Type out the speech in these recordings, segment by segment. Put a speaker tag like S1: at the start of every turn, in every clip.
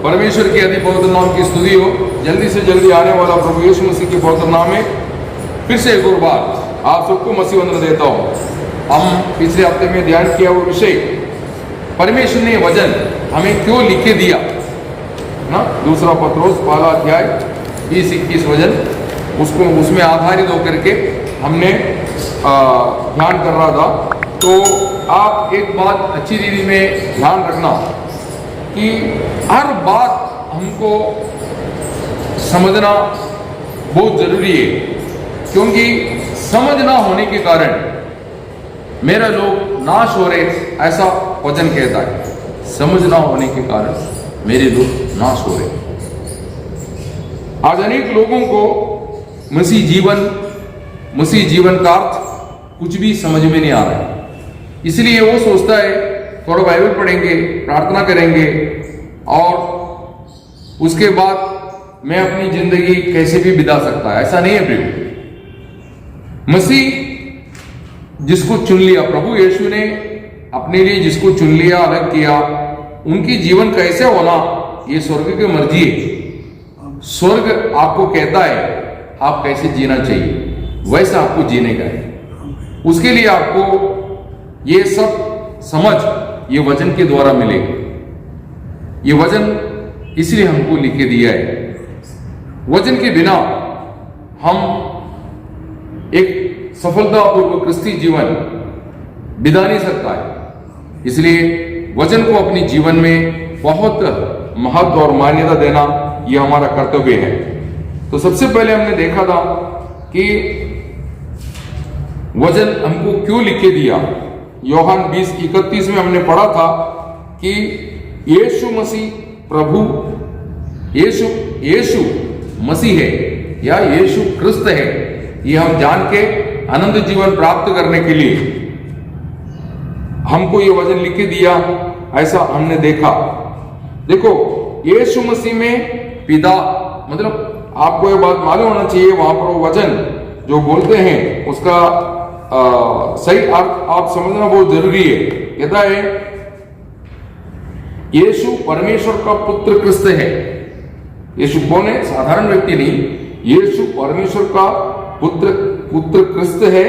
S1: परमेश्वर के अति पवित्र नाम की स्तुति हो। जल्दी से जल्दी आने वाला प्रभु यीशु मसीह के पवित्र नाम में फिर से एक और बार आप सबको मसीह वंदन देता हूँ। हम पिछले हफ्ते में ध्यान किया वो विषय, परमेश्वर ने वचन हमें क्यों लिखे दिया ना, दूसरा पत्रोस पहला अध्याय 20-21 वचन, उसमें आधारित होकर के हमने ध्यान कर रहा था। तो आप एक बात अच्छी रीति में ध्यान रखना कि हर बात हमको समझना बहुत जरूरी है, क्योंकि समझ ना होने के कारण मेरा लोग नाश हो रहे, ऐसा वचन कहता है। समझ ना होने के कारण मेरे लोग नाश हो रहे। आज अनेक लोगों को मसीह जीवन का अर्थ कुछ भी समझ में नहीं आ रहा है, इसलिए वो सोचता है थोड़ा बाइबल पढ़ेंगे, प्रार्थना करेंगे और उसके बाद मैं अपनी जिंदगी कैसे भी बिता सकता है। ऐसा नहीं है प्रिय। मसीह जिसको चुन लिया, प्रभु यीशु ने अपने लिए जिसको चुन लिया, अलग किया, उनकी जीवन कैसे होना ये स्वर्ग की मर्जी है। स्वर्ग आपको कहता है आप कैसे जीना चाहिए, वैसा आपको जीने का है। उसके लिए आपको ये सब समझ ये वचन के द्वारा मिलेगी। ये वचन इसलिए हमको लिखे दिया है। वचन के बिना हम एक सफलतापूर्वक क्रिस्ती जीवन बिता नहीं सकता है। इसलिए वचन को अपने जीवन में बहुत महत्व और मान्यता देना ये हमारा कर्तव्य है। तो सबसे पहले हमने देखा था कि वचन हमको क्यों लिखे दिया। यूहन्ना 20:31 में हमने पढ़ा था कि यीशु मसीह प्रभु, यीशु मसीह है या यीशु क्रिस्त है, ये हम जान के अनंत जीवन प्राप्त करने के लिए हमको ये वचन लिख के दिया, ऐसा हमने देखा। देखो यीशु मसीह में पिता, मतलब आपको ये बात मालूम होना चाहिए, वहां पर वो वचन जो बोलते हैं उसका सही अर्थ आप समझना बहुत जरूरी है। कहता है यीशु परमेश्वर का पुत्र क्रिस्त है। यीशु कौन है? साधारण व्यक्ति नहीं, यीशु परमेश्वर का पुत्र क्रिस्त है,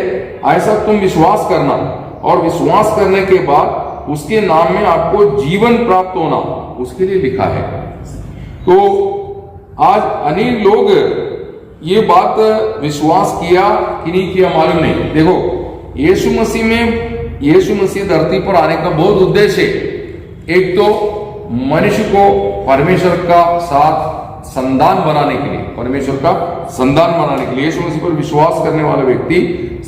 S1: ऐसा तुम विश्वास करना, और विश्वास करने के बाद उसके नाम में आपको जीवन प्राप्त होना, उसके लिए लिखा है। तो आज अनेक लोग ये बात विश्वास किया कि नहीं किया मालूम नहीं। देखो यीशु मसीह धरती पर आने का बहुत उद्देश्य है। एक तो मनुष्य को परमेश्वर का साथ संधान बनाने के लिए, परमेश्वर का संधान बनाने के लिए यीशु मसीह पर विश्वास करने वाला व्यक्ति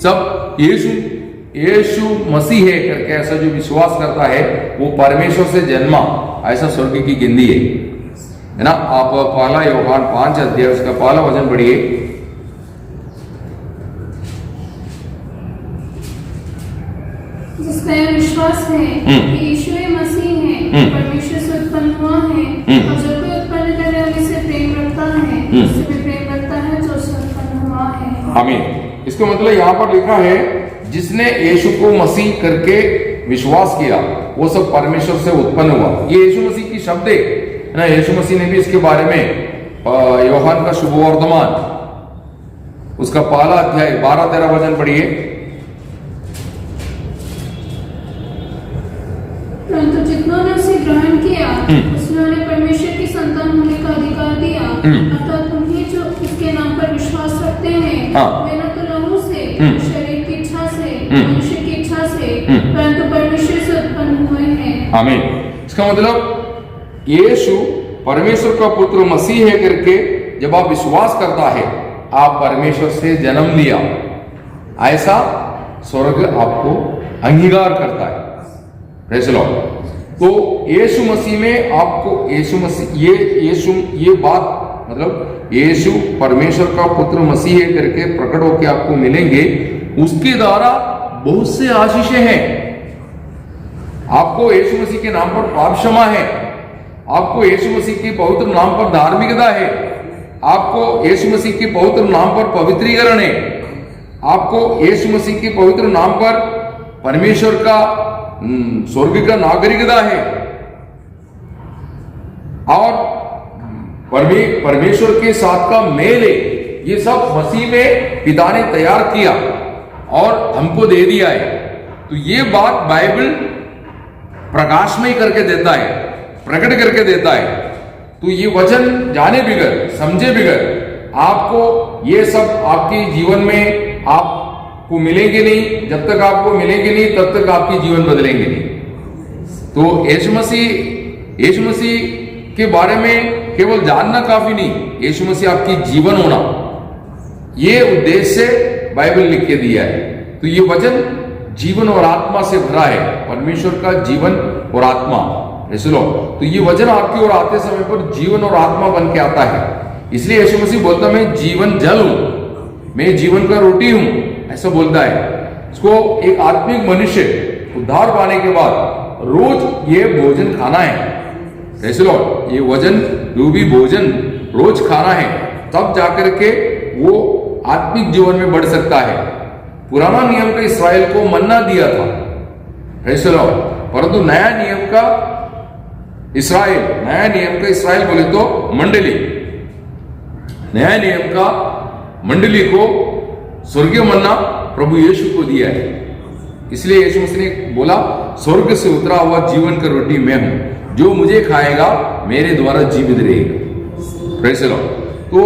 S1: सब यीशु मसीह है करके ऐसा जो विश्वास करता है वो परमेश्वर से जन्मा, ऐसा स्वर्ग की गिनती है ना। आप पहला यूहन्ना 5 अध्याय उसका पहला वचन पढ़िए।
S2: जिसका यह विश्वास है कि यीशु मसीह है, परमेश्वर से उत्पन्न हुआ है, और जो कोई उत्पन्न करने वाले से प्रेम रखता है उससे भी प्रेम रखता है जो उससे उत्पन्न हुआ है।
S1: आमीन। इसका मतलब यहाँ पर लिखा है जिसने यीशु को मसीह करके विश्वास किया वो सब परमेश्वर से उत्पन्न हुआ। ये यीशु मसीह की शब्द है ना। यीशु मसीह ने भी इसके बारे में यूहन्ना का शुभ वर्तमान उसका पहला अध्याय 12-13 वचन पढ़िए।
S2: परंतु जितनों ने उसे ग्रहण किया उसने उन्हें परमेश्वर की संतान होने का अधिकार दिया, अर्थात उन्हें जो उसके नाम पर विश्वास रखते हैं, वे न तो लहू से, शरीर की इच्छा से, मनुष्य की इच्छा से, परंतु परमेश्वर से उत्पन्न हुए हैं। आमीन।
S1: इसका मतलब यीशु परमेश्वर का पुत्र मसीह है करके जब आप विश्वास करता है आप परमेश्वर से जन्म लिया, ऐसा स्वर्ग आपको अंगीकार करता है। Praise the Lord. तो यीशु मसीह में आपको ये बात मतलब यीशु परमेश्वर का पुत्र मसीह है करके प्रकट होकर आपको मिलेंगे। उसके द्वारा बहुत से आशीषें हैं। आपको यीशु मसीह के नाम पर पाप क्षमा है, आपको यीशु मसीह के पवित्र नाम पर धार्मिकता है, आपको यीशु मसीह के पवित्र नाम पर पवित्रीकरण है, आपको यीशु मसीह के पवित्र नाम पर परमेश्वर का स्वर्ग का नागरिकता है, और परमेश्वर के साथ का मेल है, ये सब मसीह में पिता ने तैयार किया और हमको दे दिया है। तो ये बात बाइबल प्रकाश में ही करके देता है, प्रकट करके देता है। तो ये वचन जाने बिगर, समझे बिगर आपको ये सब आपके जीवन में आपको मिलेंगे नहीं। जब तक आपको मिलेंगे नहीं तब तक आपकी जीवन बदलेंगे नहीं। तो यीशु मसीह के बारे में केवल जानना काफी नहीं, यीशु मसीह आपकी जीवन होना, ये उद्देश्य बाइबल लिख के दिया है। तो ये वचन जीवन और आत्मा से भरा है, परमेश्वर का जीवन और आत्मा। सुनो, तो ये वचन आपकी ओर आते समय पर जीवन और आत्मा बन के आता है। इसलिए यीशु मसीह बोलता मैं जीवन जल हूं, मैं जीवन का रोटी हूं, ऐसा बोलता है। इसको एक आत्मिक मनुष्य उद्धार पाने के बाद रोज ये भोजन खाना है। कैसे लो, ये वजन जो भी भोजन रोज खाना है, तब जाकर के वो आत्मिक जीवन में बढ़ सकता है। पुराना नियम का इस्राएल को मन्ना दिया था, ऐसे लो, परंतु नया नियम का इस्राएल बोले तो मंडली, नया नियम का मंडली को स्वर्गीय मन्ना प्रभु यीशु को दिया है। इसलिए यीशु मसीह ने बोला स्वर्ग से उतरा हुआ जीवन का रोटी मैं हूं, जो मुझे खाएगा मेरे द्वारा जीवित रहेगा। Praise the Lord. तो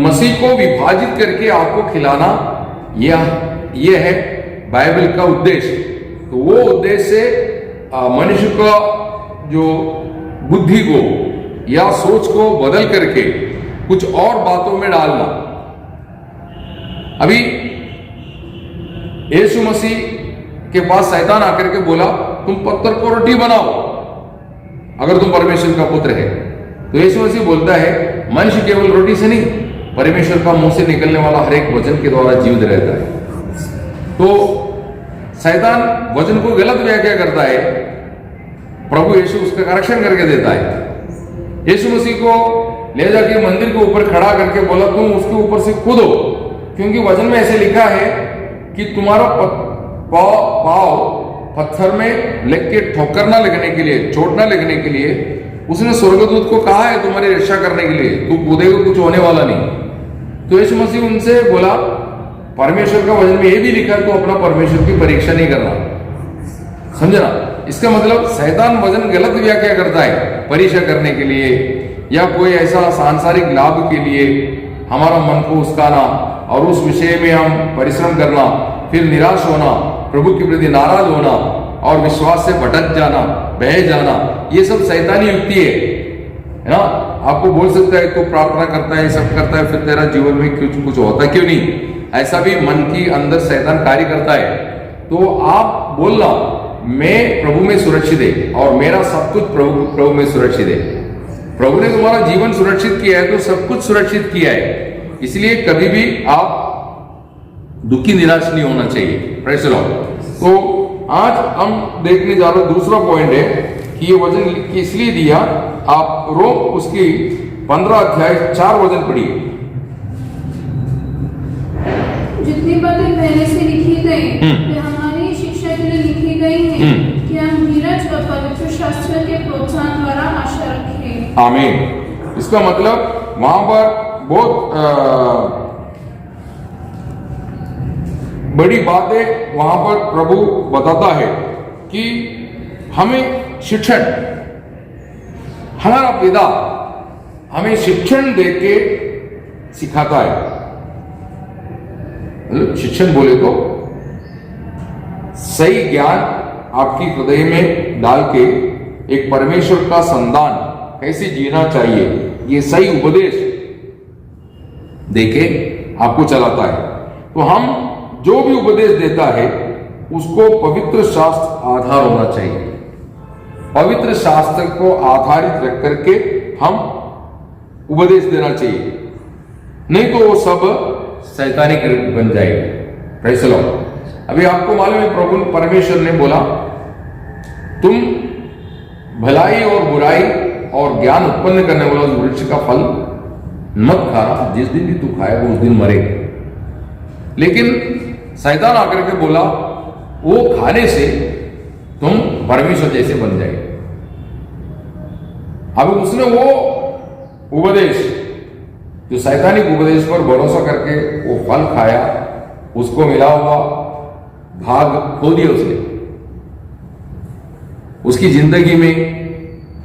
S1: मसीह को विभाजित करके आपको खिलाना यह है बाइबल का उद्देश्य। तो वो उद्देश्य मनुष्य का जो बुद्धि को या सोच को बदल करके कुछ और बातों में डालना। अभी यीशु मसीह के पास शैतान आकर के बोला तुम पत्थर को रोटी बनाओ अगर तुम परमेश्वर का पुत्र है। तो यीशु मसीह बोलता है मनुष्य केवल रोटी से नहीं, परमेश्वर का मुंह से निकलने वाला हर एक वचन के द्वारा जीवित रहता है। तो शैतान वचन को गलत व्याख्या करता है, प्रभु यीशु उसका करेक्शन करके देता है। यीशु मसीह को ले जाके मंदिर के ऊपर खड़ा करके बोला तुम उसके ऊपर से कूदो, क्योंकि वचन में ऐसे लिखा है कि तुम्हारा पाव पत्थर में लग के ठोकर ना लगने के लिए, चोट ना लगने के लिए उसने स्वर्गदूत को कहा है तुम्हारी रक्षा करने के लिए, तू कूदेगा कुछ होने वाला नहीं। तो यीशु मसीह उनसे बोला परमेश्वर का वचन में ये भी लिखा है तो अपना परमेश्वर की परीक्षा नहीं करना। समझना, इसका मतलब शैतान वचन गलत व्याख्या करता है परीक्षा करने के लिए या कोई ऐसा सांसारिक लाभ के लिए हमारा मन को उस्काना और उस विषय में हम परिश्रम करना, फिर निराश होना, प्रभु के प्रति नाराज होना और विश्वास से भटक जाना, बह जाना, ये सब शैतानी युक्ति है ना। आपको बोल सकता है तो प्रार्थना करता है, सब करता है, फिर तेरा जीवन में कुछ होता क्यों नहीं, ऐसा भी मन की अंदर शैतान कार्य करता है। तो आप बोलना मैं प्रभु में सुरक्षित है और मेरा सब कुछ प्रभु में सुरक्षित है। प्रभु ने तुम्हारा जीवन सुरक्षित किया है तो सब कुछ सुरक्षित किया है। इसलिए कभी भी आप दुखी निराश नहीं होना चाहिए। Praise the Lord. तो आज हम देखने जा रहे दूसरा पॉइंट है कि ये वचन इसलिए दिया। आप रोम उसकी 15 अध्याय 4 वचन पढ़िए।
S2: जितनी बातें पहले से लिखी गई वे हमारी शिक्षा के लिए लिखी गई हैं कि हम धीरज और पवित्र शास्त्र के प्रोत्साहन द्वारा आशा रखें।
S1: आमीन। इसका मतलब वहां पर बहुत बड़ी बातें वहां पर प्रभु बताता है कि हमें शिक्षण, हमारा पिता हमें शिक्षण देके सिखाता है। शिक्षण बोले तो सही ज्ञान आपकी हृदय में डाल के एक परमेश्वर का संतान कैसे जीना चाहिए, ये सही उपदेश देके आपको चलाता है। तो हम जो भी उपदेश देता है उसको पवित्र शास्त्र आधार होना चाहिए। पवित्र शास्त्र को आधारित रख करके हम उपदेश देना चाहिए, नहीं तो वो सब शैतानिक बन जाएगा। Praise the Lord. अभी आपको मालूम है प्रभु परमेश्वर ने बोला तुम भलाई और बुराई और ज्ञान उत्पन्न करने वाला उस वृक्ष का फल मत खाना, जिस दिन भी तू खाएगा उस दिन मरेगा। लेकिन शैतान आकर के बोला वो खाने से तुम परमेश्वर जैसे बन जाएगा। अब उसने वो उपदेश, जो शैतानिक उपदेश पर भरोसा करके वो फल खाया, उसको मिला हुआ भाग खो दिया उसने, उसकी जिंदगी में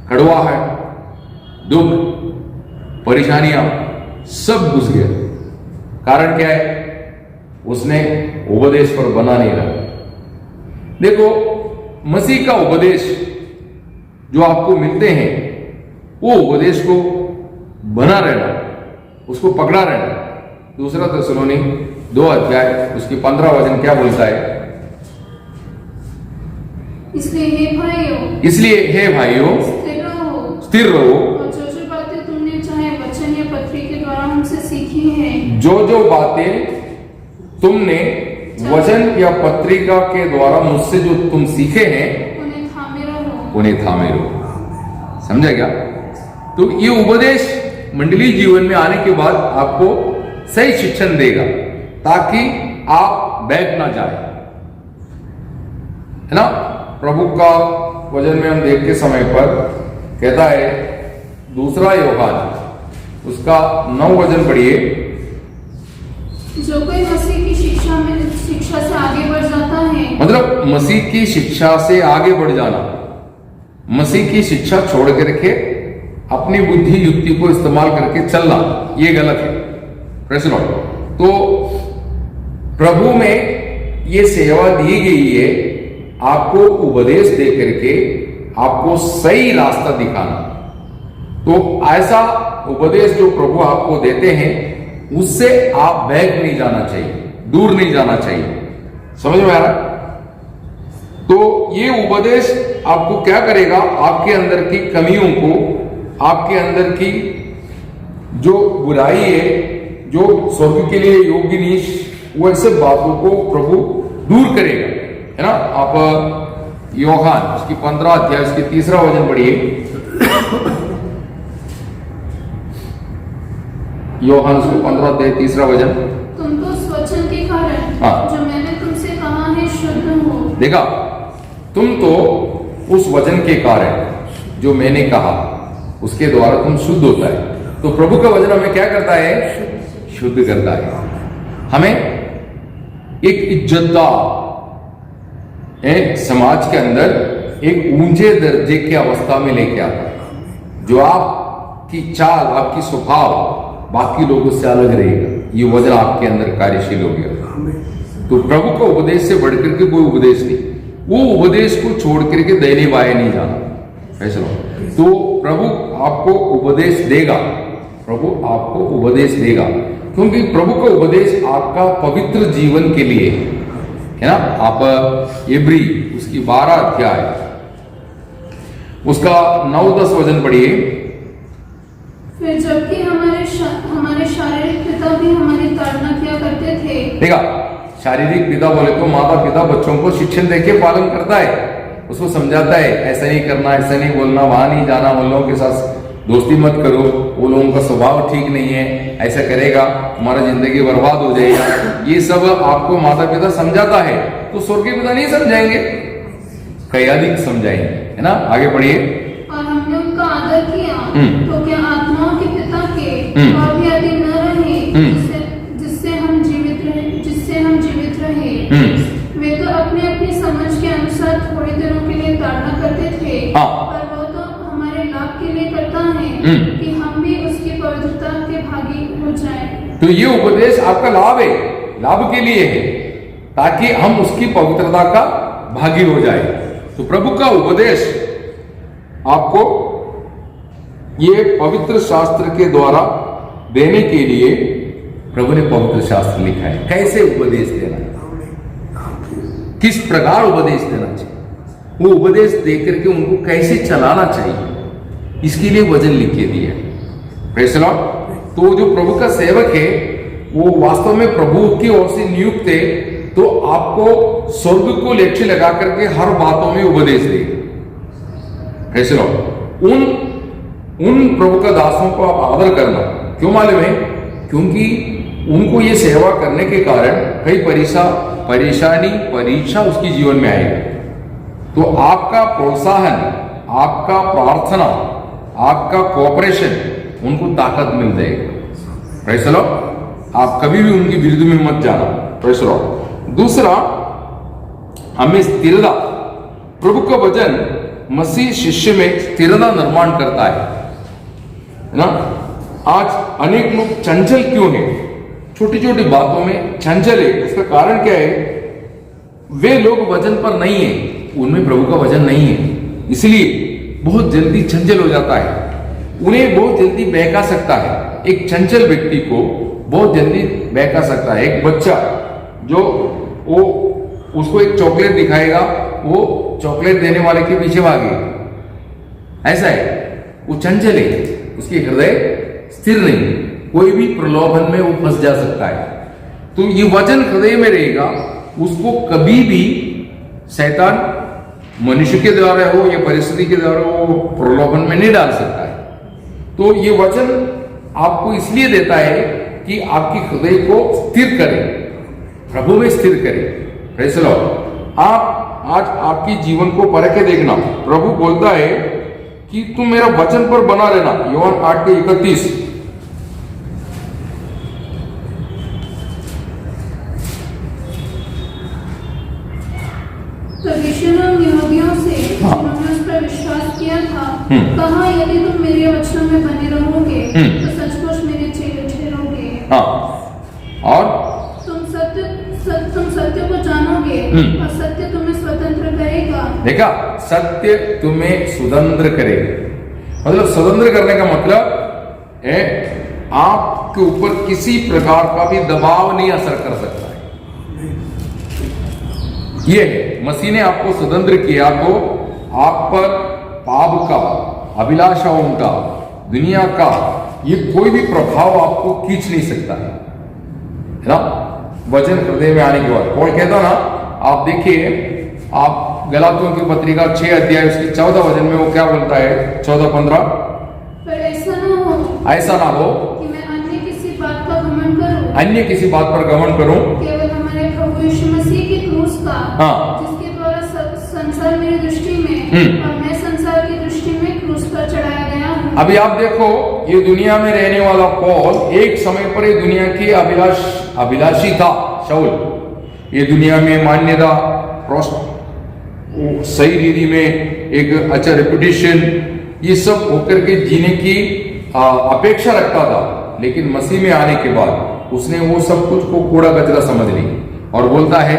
S1: कड़वाहट, दुख, परेशानियां सब घुस गए। कारण क्या है? उसने उपदेश पर बना नहीं रहा। देखो, मसीह का उपदेश जो आपको मिलते हैं, वो उपदेश को बना रहना, उसको पकड़ा रहना। दूसरा थिस्सलुनी 2 अध्याय उसकी 15 वचन क्या बोलता है?
S2: इसलिए हे भाइयों
S1: स्थिर रहो,
S2: और जो बातें तुमने चाहे वचन या पत्री के द्वारा हमसे सीखी हैं,
S1: जो बातें तुमने वचन या पत्रिका के द्वारा मुझसे जो तुम सीखे हैं, उन्हें थामे रहो। समझा क्या? तो ये उपदेश मंडलीय जीवन में आने के बाद आपको सही शिक्षण देगा, ताकि आप बैठ ना जाए, है ना। प्रभु का वचन में हम देखते समय पर कहता है, 2 यूहन्ना उसका 9 वचन पढ़िए।
S2: जो कोई मसीह की शिक्षा से आगे बढ़ जाता है,
S1: मतलब मसीह की शिक्षा से आगे बढ़ जाना, मसीह की शिक्षा छोड़ करके अपनी बुद्धि युक्ति को इस्तेमाल करके चलना, ये गलत है। Praise Lord. तो प्रभु में ये सेवा दी गई है, आपको उपदेश दे करके आपको सही रास्ता दिखाना। तो ऐसा उपदेश जो प्रभु आपको देते हैं, उससे आप बैक नहीं जाना चाहिए, दूर नहीं जाना चाहिए। समझ में आ रहा? तो ये उपदेश आपको क्या करेगा? आपके अंदर की कमियों को, आपके अंदर की जो बुराई है, जो स्वर्ग के लिए योग्य नहीं, वो ऐसे बातों को प्रभु दूर करेगा, है ना। आप यूहन्ना उसकी 15 अध्याय उसकी 3 वचन पढ़िए। यूहन्ना उसकी 15 अध्याय 3 वचन।
S2: तुम तो उस वचन के कारण जो मैंने तुमसे कहा है शुद्ध हो।
S1: देखा, तुम तो उस वचन के कारण जो मैंने कहा उसके द्वारा तुम शुद्ध होता है। तो प्रभु का वचन हमें क्या करता है? शुद्ध करता है। हमें एक इज्जतदार समाज के अंदर एक ऊंचे दर्जे की अवस्था में लेके आता है, जो आपकी चाल, आपकी स्वभाव बाकी लोगों से अलग रहेगा। ये वजन आपके अंदर कार्यशील हो गया। तो प्रभु का उपदेश से बढ़कर के कोई उपदेश नहीं, वो उपदेश को छोड़ करके दाहिने बाएं नहीं जाना। ऐसा तो प्रभु आपको उपदेश देगा, प्रभु आपको उपदेश देगा, क्योंकि प्रभु का उपदेश आपका पवित्र जीवन के लिए है ना। आप इब्री उसकी 12 अध्याय उसका 9-10 वचन पढ़िए।
S2: फिर जबकि हमारे शारीरिक पिता भी हमारी ताड़ना किया करते थे।
S1: देखा, शारीरिक पिता बोले तो माता पिता बच्चों को शिक्षण देके पालन करता है, उसको समझाता है ऐसा नहीं करना, ऐसा नहीं बोलना, वहां नहीं जाना, उन लोगों के साथ दोस्ती मत करो, वो लोगों का स्वभाव ठीक नहीं है, ऐसा करेगा तुम्हारा जिंदगी बर्बाद हो जाएगा। ये सब आपको माता पिता समझाता है, तो स्वर्गीय पिता नहीं समझाएंगे, कई अधिक समझाएंगे, है ना। आगे पढ़िए।
S2: और हमने उनका आदर किया, तो क्या आत्माओं के पिता के और भी आदि न रहे, जिससे हम जीवित रहे। वे तो अपनी समझ के अनुसार थोड़े दिनों के लिए ताड़ना करते थे, पर वो तो हमारे लाभ के लिए करता है कि हम भी उसकी पवित्रता के भागी हो जाएं।
S1: तो ये उपदेश आपका लाभ है, लाभ के लिए है, ताकि हम उसकी पवित्रता का भागी हो जाए। तो प्रभु का उपदेश आपको ये पवित्र शास्त्र के द्वारा देने के लिए प्रभु ने पवित्र शास्त्र लिखा है। कैसे उपदेश देना है, किस प्रकार उपदेश देना चाहिए, वो उपदेश देकर के उनको कैसे चलाना चाहिए, इसके लिए वचन लिख के दिया है। Praise the Lord. तो जो प्रभु का सेवक है वो वास्तव में प्रभु की ओर से नियुक्त है, तो आपको स्वर्ग को लक्ष्य लगा करके हर बातों में उपदेश देगा। Praise the Lord. उन प्रभु का दासों को आप आदर करना, क्यों मालूम है? क्योंकि उनको ये सेवा करने के कारण कई परीक्षा उसकी जीवन में आएगा। तो आपका प्रोत्साहन, आपका प्रार्थना, आपका कोऑपरेशन उनको ताकत मिल जाएगी। Praise the Lord. आप कभी भी उनकी विरुद्ध में मत जाना। Praise the Lord. दूसरा, हमें स्थिरता, प्रभु का वचन मसीह शिष्य में स्थिरता निर्माण करता है ना। आज अनेक लोग चंचल क्यों हैं? छोटी छोटी बातों में चंचल है। इसका कारण क्या है? वे लोग वचन पर नहीं है, उनमें प्रभु का वचन नहीं है, इसलिए बहुत जल्दी चंचल हो जाता है। उन्हें बहुत जल्दी बहका सकता है। एक चंचल व्यक्ति को बहुत जल्दी बहका सकता है। एक बच्चा जो वो उसको एक चॉकलेट दिखाएगा, वो चॉकलेट देने वाले के पीछे भागे। ऐसा है, वो चंचल है, उसकी हृदय स्थिर नहीं, कोई भी प्रलोभन में वो फंस जा सकता है। तो ये वचन हृदय में रहेगा, उसको कभी भी शैतान मनुष्य के द्वारा हो या परिस्थिति के द्वारा वो प्रलोभन में नहीं डाल सकता है। तो ये वचन आपको इसलिए देता है कि आपकी हृदय को स्थिर करे, प्रभु में स्थिर करे। Praise the Lord. आप आज आपकी जीवन को परखे देखना। प्रभु बोलता है कि तुम मेरा वचन पर बना रहना। योहान 8:31।
S2: तब यीशु ने यहूदियों से जिन्होंने उस पर विश्वास किया था कहा, यदि तुम मेरे वचनों में बने रहोगे तो सचमुच मेरे चेले ठहरोगे।
S1: और
S2: तुम सत्य को जानोगे और सत्य तुम्हें स्वतंत्र करेगा।
S1: देखा, सत्य तुम्हें स्वतंत्र करेगा। मतलब स्वतंत्र करने का मतलब है आपके ऊपर किसी प्रकार का भी दबाव नहीं असर कर सकता है। ये है, मसीह ने आपको स्वतंत्र किया तो आप पर पाप का, अभिलाषाओं का, दुनिया का ये कोई भी प्रभाव आपको खींच नहीं सकता है ना। वचन हृदय में आने के बाद पौल कहता ना, आप देखिए, आप गलातियों की पत्रिका 6 अध्याय उसकी 14 वचन में वो क्या बोलता है? 14-15।
S2: पर ऐसा ना हो कि मैं अन्य किसी बात का घमंड करूं,
S1: अन्य किसी बात पर घमंड करूं,
S2: केवल हमारे प्रभु यीशु मसीह की क्रूस का, जिसके द्वारा संसार मेरी दृष्टि में और मैं संसार की दृष्टि में क्रूस पर चढ़ाया गया हूं। अभी
S1: आप देखो, ये दुनिया में रहने वाला पौल एक समय पर ये दुनिया की अभिलाषी था। शाऊल ये दुनिया में मान्यता, सही रीति में एक अच्छा रेपुटेशन, ये सब होकर के जीने की अपेक्षा रखता था। लेकिन मसीह में आने के बाद उसने वो सब कुछ को कूड़ा कचरा समझ ली और बोलता है,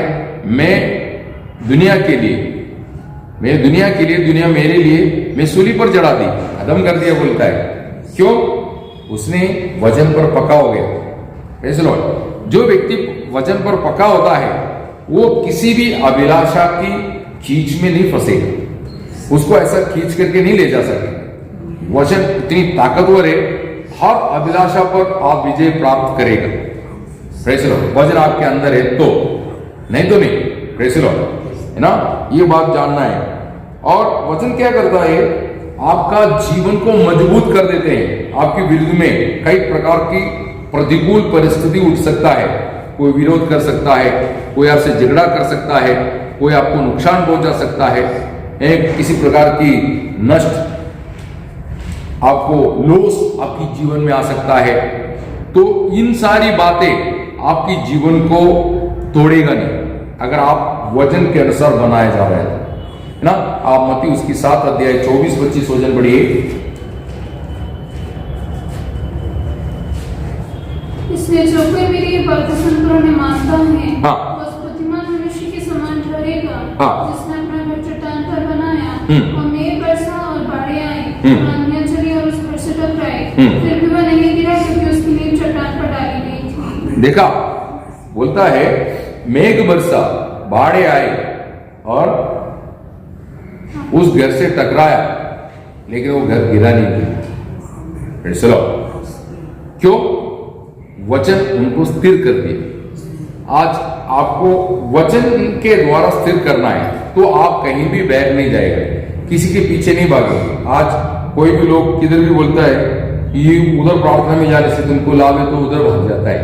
S1: मैं दुनिया के लिए, दुनिया मेरे लिए मैं सूली पर चढ़ा दी, खत्म कर दिया। बोलता है क्यों? उसने वचन पर पक्का हो गया। Praise the Lord. जो व्यक्ति वचन पर पक्का होता है वो किसी भी अभिलाषा की खींच में नहीं फंसेगा, उसको ऐसा खींच करके नहीं ले जा सकेगा। वचन इतनी ताकतवर है, हर अभिलाषा पर आप विजय प्राप्त करेगा। Praise the Lord. वचन आपके अंदर है तो, नहीं तो नहीं। प्रेज़ द लॉर्ड, है ना, ये बात जानना है। और वचन क्या करता है? आपका जीवन को मजबूत कर देते हैं। आपके विरुद्ध में कई प्रकार की प्रतिकूल परिस्थिति उठ सकता है, कोई विरोध कर सकता है, कोई आपसे झगड़ा कर सकता है, कोई आपको नुकसान पहुंचा सकता है, किसी प्रकार की नष्ट, आपको लॉस आपकी जीवन में आ सकता है। तो इन सारी बातें आपकी जीवन को तोड़ेगा नहीं अगर आप वचन के अनुसार बनाए जा रहे हैं, है ना। आप मत्ती उसकी 7 अध्याय 24-25 वचन पढ़िए।
S2: इसलिए जो कोई मेरी बातें सुनकर उन्हें मानता है, वो उस बुद्धिमान मनुष्य के समान ठहरेगा, जिसने अपना घर चट्टान पर बनाया और मेघ बरसा और बाढ़ें आई और आंधियां चली और उस घर से टकराई, फिर भी वह नहीं गिरा क्योंकि उसकी नींव चट्टान पर डाली गई थी। देखा,
S1: बोलता है मेघ बरसा, बाढ़ें आई और उस घर से टकराया, लेकिन वो घर गिरा नहीं। चलो, क्यों? वचन उनको स्थिर कर दिया। आज आपको वचन के द्वारा स्थिर करना है तो आप कहीं भी बैठ नहीं जाएगा, किसी के पीछे नहीं भागेंगे। आज कोई भी लोग किधर भी बोलता है ये उधर प्रार्थना में जाने से तुमको लाभ है तो उधर भाग जाता है,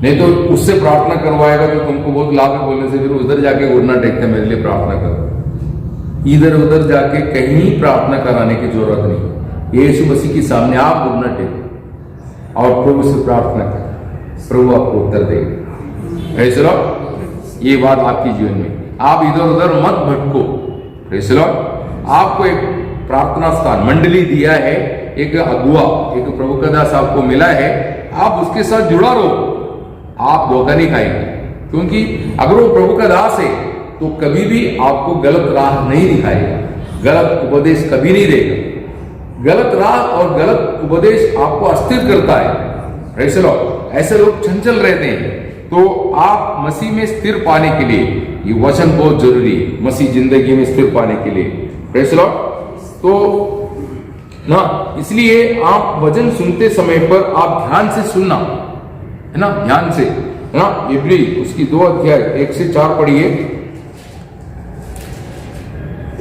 S1: नहीं तो उससे प्रार्थना करवाएगा तो तुमको बहुत लाभ है बोलने से फिर उधर जाके घुटना टेकते मेरे लिए प्रार्थना करो। इधर उधर जाके कहीं प्रार्थना कराने की जरूरत नहीं। यीशु मसीह के सामने आप घुटना टेको और प्रभु से प्रार्थना करें, प्रभु आपको उत्तर देंगे। Praise the Lord. ये बात आपके जीवन में, आप इधर उधर मत भटको। Praise the Lord. आपको एक प्रार्थना स्थान मंडली दिया है, एक अगुआ, एक प्रभु का दास आपको मिला है, आप उसके साथ जुड़ा रहो, आप धोखा नहीं खाएंगे। क्योंकि अगर वो प्रभु का दास है तो कभी भी आपको गलत राह नहीं दिखाएगा, गलत उपदेश कभी नहीं देगा। गलत राह और गलत उपदेश आपको अस्थिर करता है। Praise the Lord. ऐसे लोग चंचल रहते हैं। तो आप मसीह में स्थिर पाने के लिए ये वचन बहुत जरूरी है, मसीह जिंदगी में स्थिर पाने के लिए। Praise the Lord. तो ना इसलिए आप वचन सुनते समय पर आप ध्यान से सुनना, है ना, ध्यान से, है ना। इब्री उसकी 2 अध्याय 1 से 4 पढ़िए।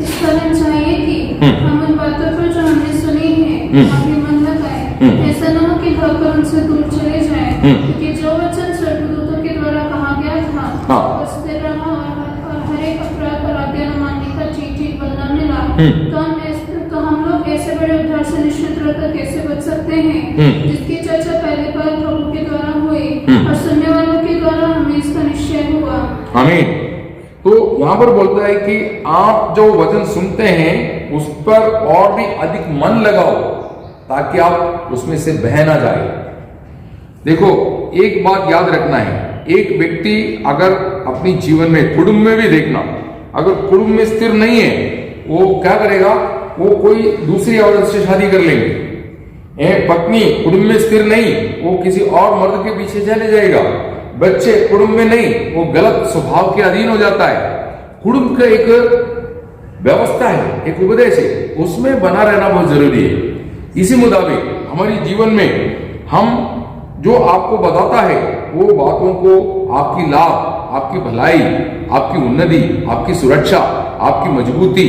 S2: इस कारण चाहिए कि हम उन बातों पर जो हमने सुनी है अपने मन लगाए, ऐसा न हो कि भागकर उनसे दूर चले जाए। क्योंकि जो वचन स्वर्गदूतों के द्वारा कहा गया था और स्थिर रहा और हर एक अपराध और आज्ञा न मानने का ठीक बदला मिला, तो हम लोग ऐसे बड़े उद्धार से निश्चित रहकर कैसे बच सकते हैं, जिसकी चर्चा पहले बार प्रभु के द्वारा हुई और सुनने वालों के द्वारा हमें इसका निश्चय हुआ। आमीन।
S1: तो यहाँ पर बोलता है कि आप जो वचन सुनते हैं उस पर और भी अधिक मन लगाओ ताकि आप उसमें से बह ना जाए। देखो, एक बात याद रखना है, एक व्यक्ति अगर अपनी जीवन में, कुटुंब में भी देखना, अगर कुटुंब में स्थिर नहीं है, वो क्या करेगा, वो कोई दूसरी औरत से शादी कर लेंगे। पत्नी कुटुंब में स्थिर नहीं, वो किसी और मर्द के पीछे चले जाएगा। बच्चे कुटुंब में नहीं, वो गलत स्वभाव के अधीन हो जाता है। कुटुंब का एक व्यवस्था है, एक उपदेश है, उसमें बना रहना बहुत जरूरी है। इसी मुताबिक हमारे जीवन में हम जो आपको बताता है वो बातों को आपकी लाभ, आपकी भलाई, आपकी उन्नति, आपकी सुरक्षा, आपकी मजबूती,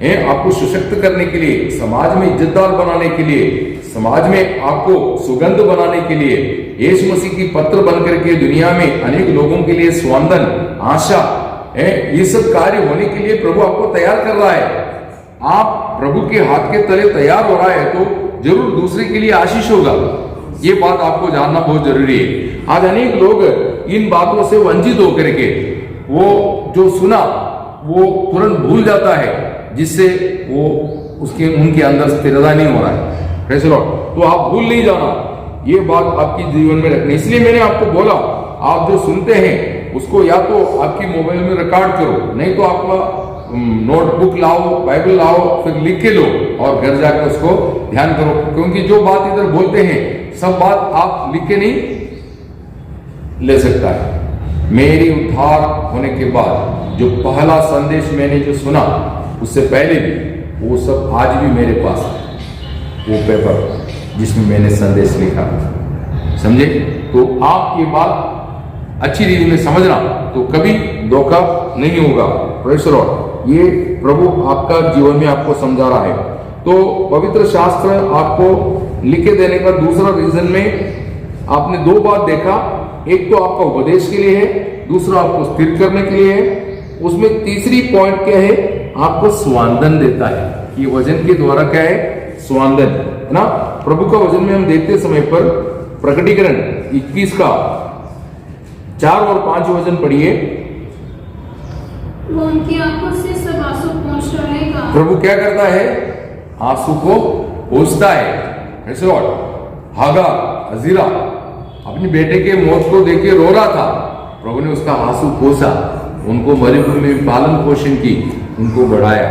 S1: आपको सशक्त करने के लिए, समाज में इज्जतदार बनाने के लिए, समाज में आपको सुगंध बनाने के लिए, यीशु मसीह की पत्र बनकर के दुनिया में अनेक लोगों के लिए स्वांदन, आशा, ये सब कार्य होने के लिए प्रभु आपको तैयार कर रहा है। आप प्रभु के हाथ के तले तैयार हो रहा है तो जरूर दूसरे के लिए आशीष होगा। ये बात आपको जानना बहुत जरूरी है। आज अनेक लोग इन बातों से वंचित होकर के वो जो सुना वो तुरंत भूल जाता है, जिससे वो उनके अंदर स्थिरता नहीं हो रहा है। Praise the Lord. तो आप भूल नहीं जाना, ये बात आपकी जीवन में रखनी। इसलिए मैंने आपको बोला, आप जो सुनते हैं उसको या तो आपकी मोबाइल में रिकॉर्ड करो, नहीं तो आपका नोटबुक लाओ, बाइबल लाओ, फिर लिख के लो और घर जाकर उसको ध्यान करो। क्योंकि जो बात इधर बोलते हैं सब बात आप लिख के नहीं ले सकता है। मेरी उद्धार होने के बाद जो पहला संदेश मैंने जो सुना, उससे पहले भी वो सब आज भी मेरे पास है, वो पेपर जिसमें मैंने संदेश लिखा। समझे? तो आप ये बात अच्छी रीति में समझना, तो कभी धोखा नहीं होगा। Praise the Lord. ये प्रभु आपका जीवन में आपको समझा रहा है। तो पवित्र शास्त्र आपको लिखे देने का दूसरा रीजन में आपने 2 बात देखा, एक तो आपका उपदेश के लिए है, दूसरा आपको स्थिर करने के लिए है। उसमें तीसरी पॉइंट क्या है, आपको स्वांदन देता है। ये वचन के द्वारा क्या है, स्वांदन, है ना। प्रभु का वचन में हम देखते समय पर प्रकटीकरण 21 का 4 और 5 वचन पढ़िए।
S2: वो उनकी आंखों से सब आंसू पोंछ डालेगा।
S1: प्रभु क्या करता है, आंसू को पोंछता है। Praise the Lord. हागार, अजीरा अपने बेटे के मौत को देख के रो रहा था, प्रभु ने उसका आंसू पोंछा, उनको मरुभूमि में पालन पोषण की, उनको बढ़ाया।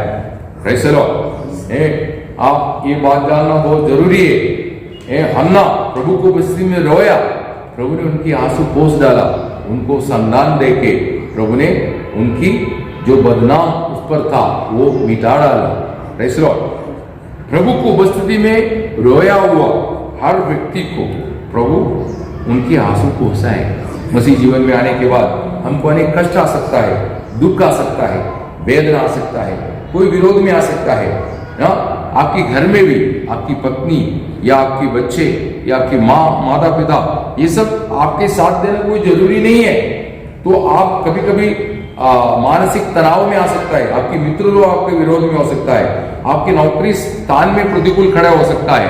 S1: Praise the Lord. आप ये बात जानना बहुत जरूरी है। हन्ना प्रभु को बस्ती में रोया, प्रभु ने उनकी आंसू पोंछ डाला, उनको सम्मान देके प्रभु ने उनकी जो बदनाम उस पर था वो मिटा डाला। Praise the Lord. प्रभु को उपस्थिति में रोया हुआ हर व्यक्ति को प्रभु उनके आंसू पहुंचाए। मसीह जीवन में आने के बाद हमको अनेक कष्ट आ सकता है, दुख आ सकता है, वेदना आ सकता है, कोई विरोध में आ सकता है ना। आपके घर में भी आपकी पत्नी या आपके बच्चे या आपके माता पिता, ये सब आपके साथ देना कोई जरूरी नहीं है। तो आप कभी कभी मानसिक तनाव में आ सकता है, आपके मित्र लोग आपके विरोध में हो सकता है, आपकी नौकरी स्थान में प्रतिकूल खड़ा हो सकता है,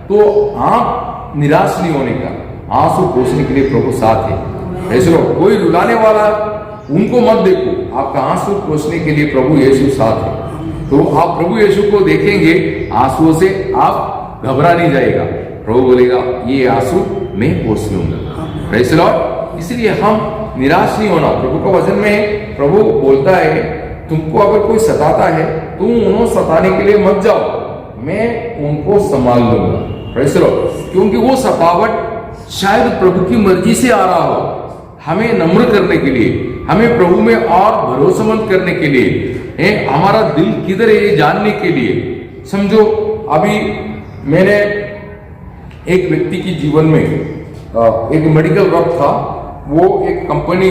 S1: तो आप निराश नहीं होने का, आंसू पोंछने के लिए प्रभु साथ है। ऐसे लोग कोई रुलाने वाला उनको मत देखो, आपका आंसू पोंछने के लिए प्रभु यीशु साथ है। तो आप प्रभु यीशु को देखेंगे, आंसुओं से आप घबरा नहीं जाएगा, प्रभु बोलेगा ये आंसू मैं पोंछ लूंगा। ऐसे लोग इसलिए हम निराश नहीं होना। प्रभु का वचन में प्रभु बोलता है तुमको अगर कोई सताता है तुम उन्हें सताने के लिए मत जाओ, मैं उनको संभाल लूंगा। ऐसे लोग क्योंकि वो सतावट शायद प्रभु की मर्जी से आ रहा हो, हमें नम्र करने के लिए, हमें प्रभु में और भरोसेमंद करने के लिए, हमारा दिल किधर है ये जानने के लिए। समझो अभी मैंने एक व्यक्ति की जीवन में एक मेडिकल रप था, वो एक कंपनी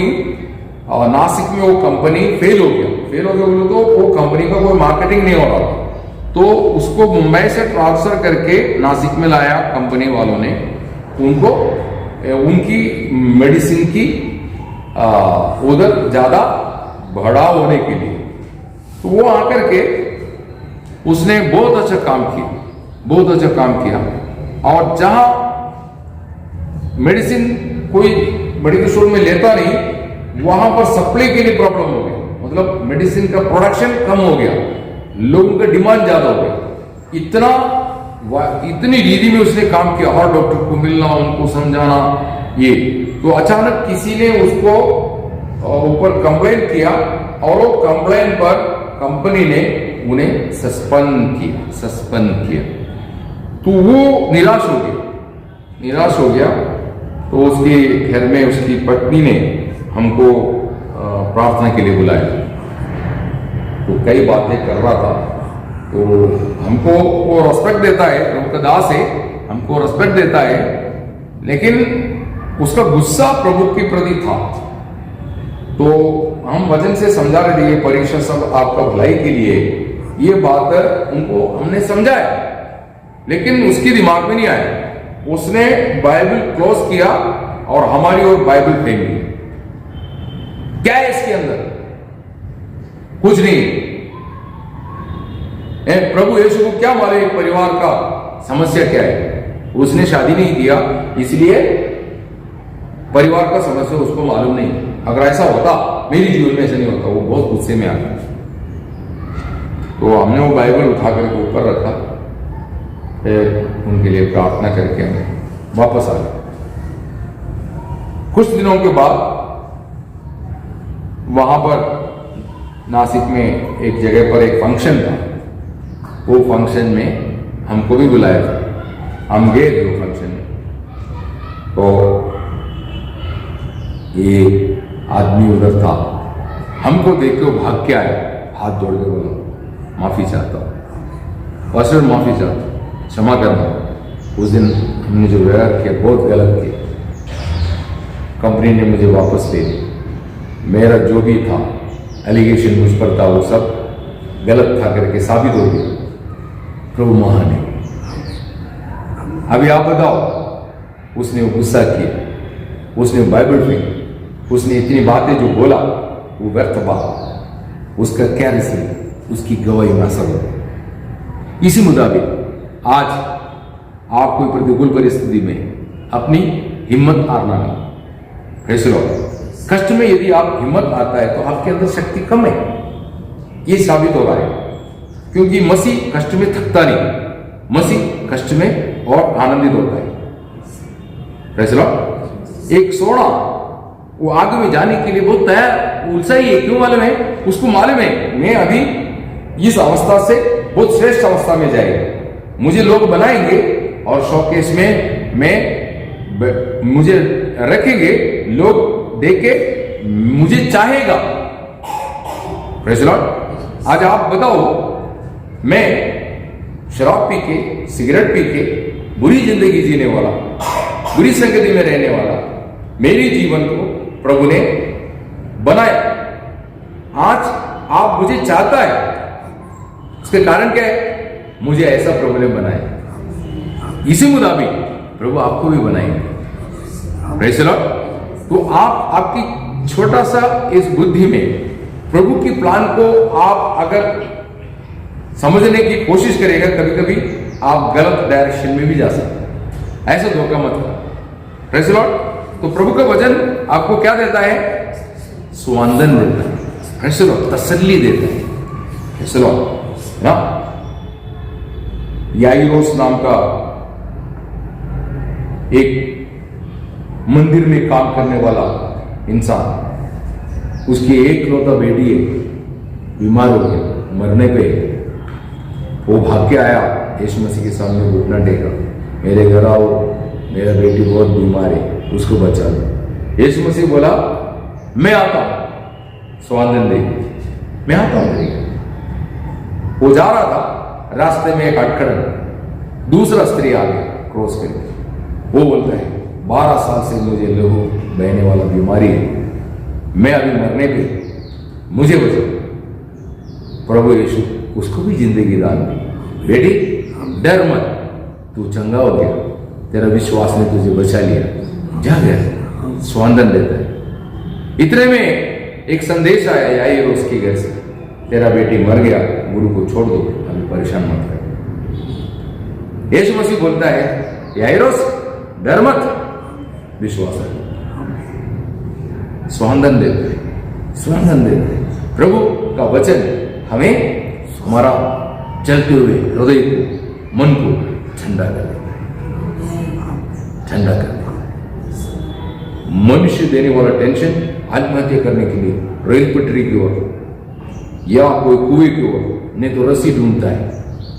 S1: नासिक में वो कंपनी फेल हो गया बोले तो वो कंपनी का कोई मार्केटिंग नहीं हो रहा था, तो उसको मुंबई से ट्रांसफर करके नासिक में लाया कंपनी वालों ने, उनको उनकी मेडिसिन की उधर ज्यादा बढ़ाव होने के लिए। तो वो आकर के उसने बहुत अच्छा काम किया और जहां मेडिसिन कोई मेडिकल स्टोर में लेता नहीं, वहां पर सप्लाई के लिए प्रॉब्लम हो गया, मतलब मेडिसिन का प्रोडक्शन कम हो गया, लोगों का डिमांड ज्यादा हो गया। इतनी रीति में उसने काम किया, हर डॉक्टर को मिलना, उनको समझाना ये। तो अचानक किसी ने उसको ऊपर कंप्लेन किया और वो कंप्लेन पर कंपनी ने उन्हें सस्पेंड किया। तो वो निराश हो गया। तो उसके घर में उसकी पत्नी ने हमको प्रार्थना के लिए बुलाया, तो कई बातें कर रहा था। तो हमको वो रेस्पेक्ट देता है, प्रभु का दास है, हमको रेस्पेक्ट देता है, लेकिन उसका गुस्सा प्रभु के प्रति था। तो हम वचन से समझा रहे थे ये परीक्षा सब आपका भलाई के लिए, ये बात उनको हमने समझाया, लेकिन उसके दिमाग में नहीं आया। उसने बाइबल क्लोज किया और हमारी ओर बाइबल फेंक दी। क्या है इसके अंदर? कुछ नहीं। प्रभु यीशु को क्या मालूम परिवार का समस्या क्या है? उसने शादी नहीं किया, इसलिए परिवार का समस्या उसको मालूम नहीं। अगर ऐसा होता, मेरी जीवन में ऐसा नहीं होता, वो बहुत गुस्से में आ गया। तो हमने वो बाइबल उठा करके ऊपर रखा, फिर उनके लिए प्रार्थना करके हमें वापस आ गए। कुछ दिनों के बाद वहां पर नासिक में एक जगह पर एक फंक्शन था, वो फंक्शन में हमको भी बुलाया था, हम गए थे वो फंक्शन में। तो ये आदमी उधर था, हमको देख के वो भाग के आया, हाथ जोड़ के बोला माफी चाहता हूं, पास्टर माफी चाहता हूं, क्षमा करना, उस दिन हमने जो व्यवहार किया बहुत गलत किया, कंपनी ने मुझे वापस ले लिया, मेरा जो भी था एलिगेशन मुझ पर था वो सब गलत था करके साबित हो गया। प्रभु महान है। अभी आप बताओ, उसने गुस्सा किया, उसने बाइबल फेंकी, उसने इतनी बातें जो बोला वो व्यर्थ बात, उसका क्या रिजल्ट, उसकी गवाही में असर हो। इसी मुताबिक आज आप कोई प्रतिकूल परिस्थिति में अपनी हिम्मत हारना नहीं। फैसलो कष्ट में यदि आप हिम्मत आता है तो आपके अंदर शक्ति कम है, ये साबित हो रहा है। क्योंकि मसीह कष्ट में थकता नहीं, मसीह कष्ट में और आनंदित होता है। फैसलो एक सोना वो आगे में जाने के लिए बहुत तैयार उत्साही है। क्यों मालूम है? उसको मालूम है मैं अभी इस अवस्था से बहुत श्रेष्ठ अवस्था में जाएगा, मुझे लोग बनाएंगे और शौकेस में मुझे रखेंगे, लोग देखे मुझे चाहेगा। Praise Lord. आज आप बताओ, मैं शराब पी के, सिगरेट पी के, बुरी जिंदगी जीने वाला, बुरी संगति में रहने वाला, मेरे जीवन को प्रभु ने बनाया। आज आप मुझे चाहता है, उसके कारण क्या है? मुझे ऐसा प्रभु ने बनाया। इसी मुताबिक प्रभु आपको भी बनाएंगे। Praise the Lord. तो आप आपकी छोटा सा इस बुद्धि में प्रभु की प्लान को आप अगर समझने की कोशिश करेगा, कभी कभी आप गलत डायरेक्शन में भी जा सकते हैं। ऐसा धोखा मत करो। Praise the Lord. तो प्रभु का वचन आपको क्या देता है? स्वांदन देता है, प्रेज़ द लॉर्ड, तसल्ली देता है, प्रेज़ द लॉर्ड ना। याइरोस नाम का एक मंदिर में काम करने वाला इंसान, उसकी एकलौता बेटी है, बीमार हो गया, मरने पे वो भाग के आया, यीशु मसीह के सामने घुटना टेका, मेरे घर आओ, मेरा बेटी बहुत बीमार है, उसको बचा दो। यीशु मसीह बोला, मैं आता हूं स्वांदन दे, मैं आता हूं। वो जा रहा था, रास्ते में एक अटकड़न, दूसरा स्त्री आ गया क्रॉस करके। वो बोलता है, 12 साल से मुझे लहू बहने वाला बीमारी है, मैं अभी मरने पे, मुझे बचाओ। प्रभु यीशु उसको भी जिंदगी दान दी। बेटी डर मत, तू चंगा हो गया, तेरा विश्वास ने तुझे बचा लिया, जा गया। स्वांदन देता है। इतने में एक संदेश आया याइरोस के घर से, तेरा बेटी मर गया, गुरु को छोड़ दो, अभी परेशान मत कर। यीशु मसीह बोलता है, याइरोस डर मत, विश्वास है। स्वांदन देते हैं, स्वांदन देते हैं। प्रभु का वचन हमें हमारा चलते हुए हृदय को, मन को ठंडा कर देता है, ठंडा कर देता है। मनुष्य देने वाला टेंशन आत्महत्या करने के लिए रेल पटरी की ओर या कोई कुएं की ओर, नहीं तो रस्सी ढूंढता है,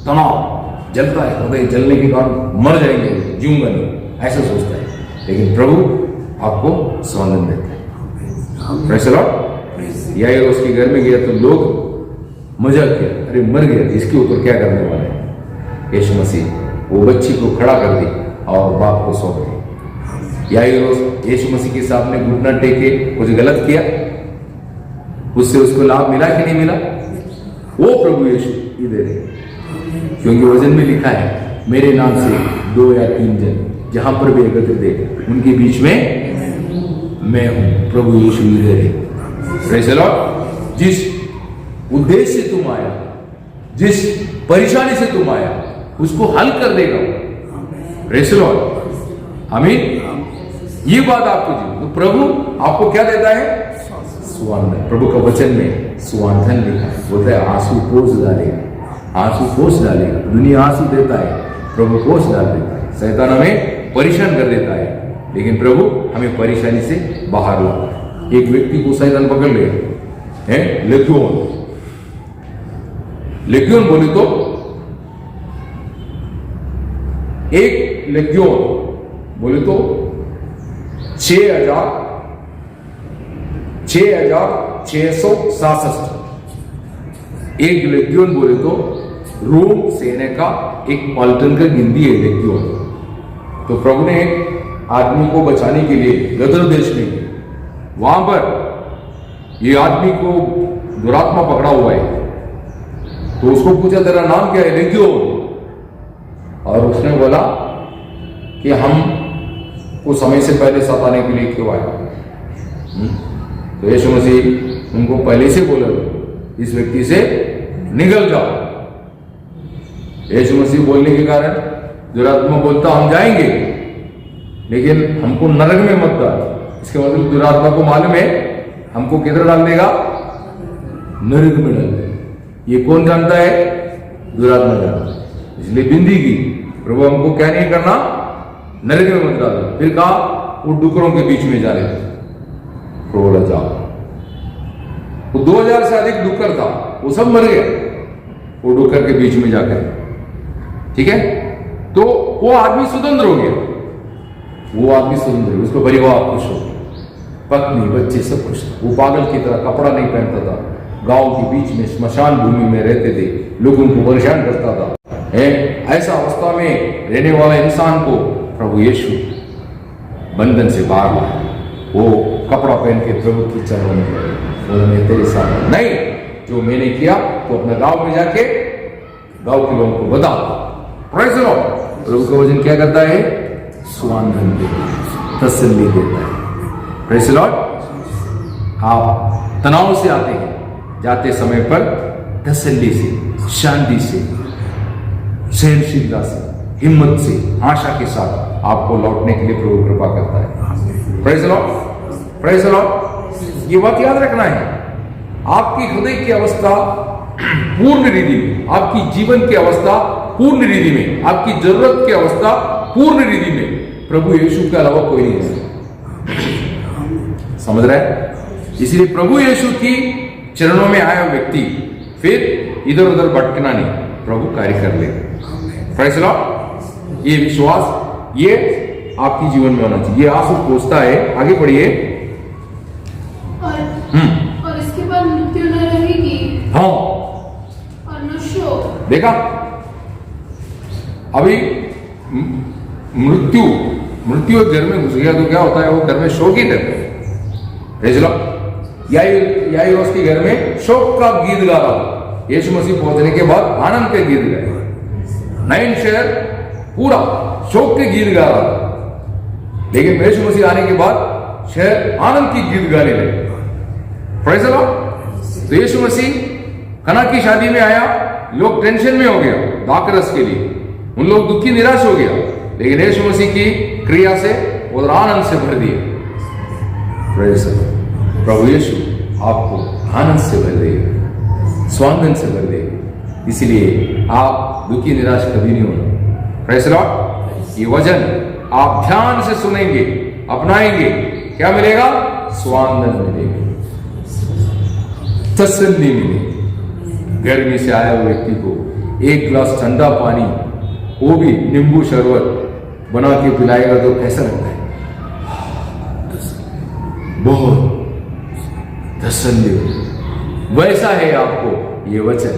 S1: तनाव जलता है, हृदय जलने के कारण मर जाएंगे, जीऊंगा नहीं, ऐसा सोचता है। लेकिन प्रभु आपको स्वांदन देता है। Praise the Lord. याइरोस के घर में गया तो लोग मजाक किया, अरे मर गया, इसके ऊपर क्या करने वाले हैं। यीशु मसीह वो बच्ची को खड़ा कर दी और बाप को सौंप दी। याइरोस यीशु मसीह के सामने घुटना टेके कुछ गलत किया, उससे उसको लाभ मिला कि नहीं मिला? वो प्रभु यीशु इधर है, क्योंकि वचन में लिखा है, मेरे नाम से 2 या 3 जन जहां पर भी एकत्रित है, उनके बीच में मैं हूं। प्रभु यीशु इधर है। Praise the Lord. जिस उद्देश्य से तुम आया, जिस परेशानी से तुम आया, उसको हल कर देगा। Praise the Lord. आमीन। ये बात आपको जी, तो प्रभु आपको क्या देता है? स्वांदन। प्रभु का वचन में स्वांदन लिखा है, बोलता है आंसू पोंछ डालेगा, आंसू पोंछ डालेगा। दुनिया आंसू देता है, प्रभु पोंछ डाल देता है। शैतान हमें परेशान कर देता है, लेकिन प्रभु हमें परेशानी से बाहर लाता है। एक व्यक्ति को शैतान पकड़ ले, लेग्योन, लेग्योन बोले तो एक लेग्योन बोले तो 6,667। एक लेग्योन बोले तो रोम सेना का एक पलटन का गिनती है लेग्योन। तो प्रभु ने एक आदमी को बचाने के लिए गदर देश में, वहां पर ये आदमी को दुरात्मा पकड़ा हुआ है, तो उसको पूछा तेरा नाम क्या है? लेग्योन। और उसने बोला कि हम को समय से पहले सताने के लिए क्यों आया। तो यीशु मसीह उनको पहले से बोला, इस व्यक्ति से निकल जाओ। यीशु मसीह बोलने के कारण दुरात्मा बोलता हम जाएंगे, लेकिन हमको नरक में मत डाल। इसके मतलब दुरात्मा को मालूम है हमको किधर डाल देगा? नरक में डाल देगा। ये कौन जानता है? दुरात्मा जानता है। इसलिए बिंदी की, प्रभु हमको क्या नहीं करना? नरक में मत डालो। फिर कहा वो डुकरों के बीच में जा रहे थे, बोला जाओ। वो 2000 से अधिक डुकर था, वो सब मर गए वो डुकर के बीच में जाकर। ठीक है, तो वो आदमी स्वतंत्र हो गया, वो आदमी स्वतंत्र, उसका परिवार खुश हो गया, पत्नी बच्चे सब खुश था। वो पागल की तरह कपड़ा नहीं पहनता था, गांव के बीच में श्मशान भूमि में रहते थे, लोगों को परेशान करता था। ऐसा अवस्था में रहने वाला इंसान को प्रभु यीशु बंधन से बाहर लाया। वो कपड़ा पहन के प्रभु की चरणों में बोला मैं तेरे साथ नहीं, जो मैंने किया तो अपने गांव में जाके गांव के लोगों को बता। Praise the Lord. प्रभु का वचन क्या करता है? स्वांदन देता है, तसल्ली देता है। Praise the Lord. आप तनाव से आते हैं, जाते समय पर तसल्ली से, शांति से, सहनशीलता से, हिम्मत से, आशा के साथ आपको लौटने के लिए प्रभु कृपा करता है। Praise the Lord, praise the Lord. ये बात याद रखना है, आपकी हृदय की अवस्था पूर्ण रीति में, आपकी जीवन की अवस्था पूर्ण रीति में, आपकी जरूरत की अवस्था पूर्ण रीति में प्रभु यीशु के अलावा कोई नहीं है। समझ रहे हैं? इसलिए प्रभु यीशु की चरणों में आया व्यक्ति फिर इधर उधर भटकना नहीं, प्रभु कार्य कर लेगा। Praise the Lord. ये विश्वास ये आपकी जीवन में होना चाहिए। ये आंसू पूछता है, आगे पढ़िए।
S2: और इसके बाद मृत्यु न रहेगी।
S1: हाँ,
S2: और न शोक। देखा,
S1: अभी मृत्यु घर में घुस गया तो क्या होता है, वो घर में शोक ही करते हैं। Praise the Lord. याईरोस के घर में शोक का गीत गा रहा, यीशु मसीह पहुंचने के बाद आनंद के गीत गाए। नाइन शहर पूरा शोक के गीत गा रहा, लेकिन यीशु मसीह आने के बाद शहर आनंद की गीत गाने लगे। Praise the Lord. तो यीशु मसीह कना की शादी में आया, लोग टेंशन में हो गया दाखरस के लिए, उन लोग दुखी निराश हो गया, लेकिन यीशु मसीह की क्रिया से और आनंद से भर दिए। Praise the Lord. प्रभु यीशु आपको आनंद से भर देगा, स्वांतन से भर देगा, इसलिए आप दुखी निराश कभी नहीं होना। Praise the Lord. ये वचन आप ध्यान से सुनेंगे, अपनाएंगे, क्या मिलेगा? स्वांतन मिलेगा, तसल्ली मिलेगी। गर्मी से आया हुआ व्यक्ति को एक गिलास ठंडा पानी, वो भी नींबू शरबत बना के पिलाएगा तो कैसा लगता है? बहुत तसल्ली। वैसा है आपको ये वचन,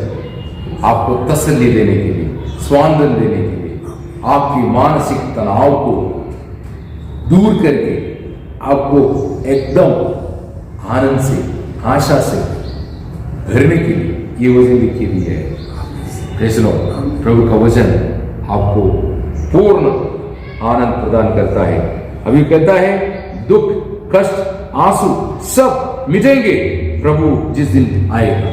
S1: आपको तसल्ली देने के लिए, स्वांतन देने के लिए, आपकी मानसिक तनाव को दूर करके आपको एकदम आनंद से, आशा से भरने के लिए ये वचन लिखी हुई है। Praise the Lord. प्रभु का वचन आपको पूर्ण आनंद प्रदान करता है। अभी कहता है दुख, कष्ट, आंसू सब मिटेंगे प्रभु जिस दिन आएगा।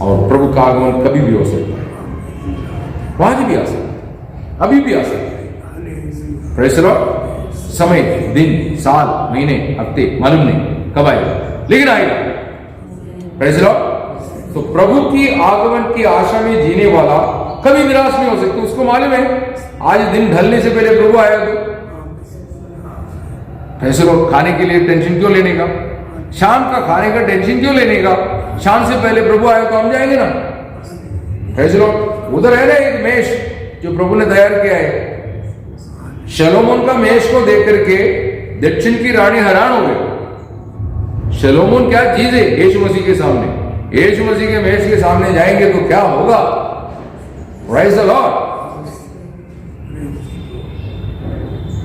S1: और प्रभु का आगमन कभी भी हो सकता है, आज भी आ सकता है, अभी भी आ सकता है। Praise the Lord. समय, दिन, साल, महीने, हफ्ते मालूम नहीं कब आएगा, लेकिन आएगा। Praise the Lord. तो प्रभु की आगमन की आशा में जीने वाला कभी निराश नहीं हो सकता। उसको मालूम है आज दिन ढलने से पहले प्रभु आया तो ऐसे लोग खाने के लिए टेंशन क्यों लेने का, शाम का खाने का टेंशन क्यों लेने का, शाम से पहले प्रभु आया तो हम जाएंगे ना। ऐसे लोग उधर है ना एक मेष जो प्रभु ने तैयार किया है, शलोमोन का मेष को देख करके दक्षिण की रानी हैरान हो गई। शलोमोन क्या चीज है यीशु मसीह के सामने, यीशु मसीह के मेष के सामने जाएंगे तो क्या होगा। Praise the Lord.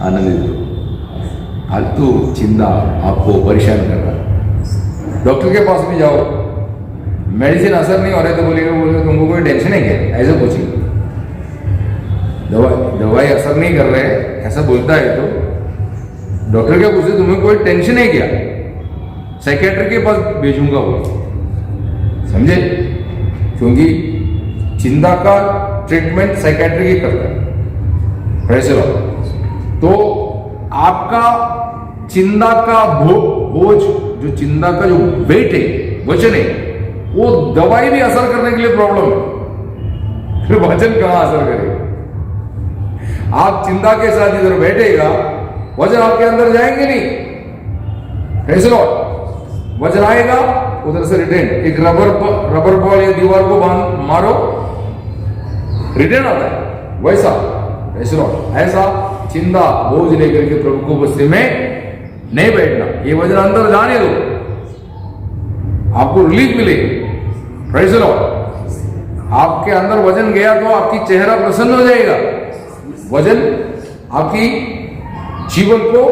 S1: आनंदित फालतू चिंता आपको परेशान कर रहा है। डॉक्टर के पास भी जाओ, मेडिसिन असर नहीं हो रहे तो बोलेगा तुमको कोई टेंशन है क्या, ऐसा पूछेंगे। दवाई असर नहीं कर रहे ऐसा बोलता है तो डॉक्टर क्या पूछे तुम्हें कोई टेंशन है क्या, साइकियाट्रिस्ट के पास भेजूंगा वो, समझे, क्योंकि चिंता का ट्रीटमेंट साइकियाट्रिस्ट ही करता है। Praise the Lord. तो आपका चिंता का बोझ, जो चिंता का जो वेट है, वजन है, वो दवाई भी असर करने के लिए प्रॉब्लम है, फिर वजन कहां असर करेगा। आप चिंता के साथ इधर बैठेगा, वजन आपके अंदर जाएंगे नहीं। Praise the Lord. वजन आएगा उधर से रिटर्न, एक रबर बॉल या दीवार को मारो, रिटर्न आता है, वैसा प्रेज़ द लॉर्ड। ऐसा चिंता बोझ लेकर के प्रभु को बस्ती में नहीं बैठना, ये वजन अंदर जाने दो, आपको रिलीफ मिलेगी। Praise the Lord. आपके अंदर वजन गया तो आपकी चेहरा प्रसन्न हो जाएगा। वजन आपकी जीवन को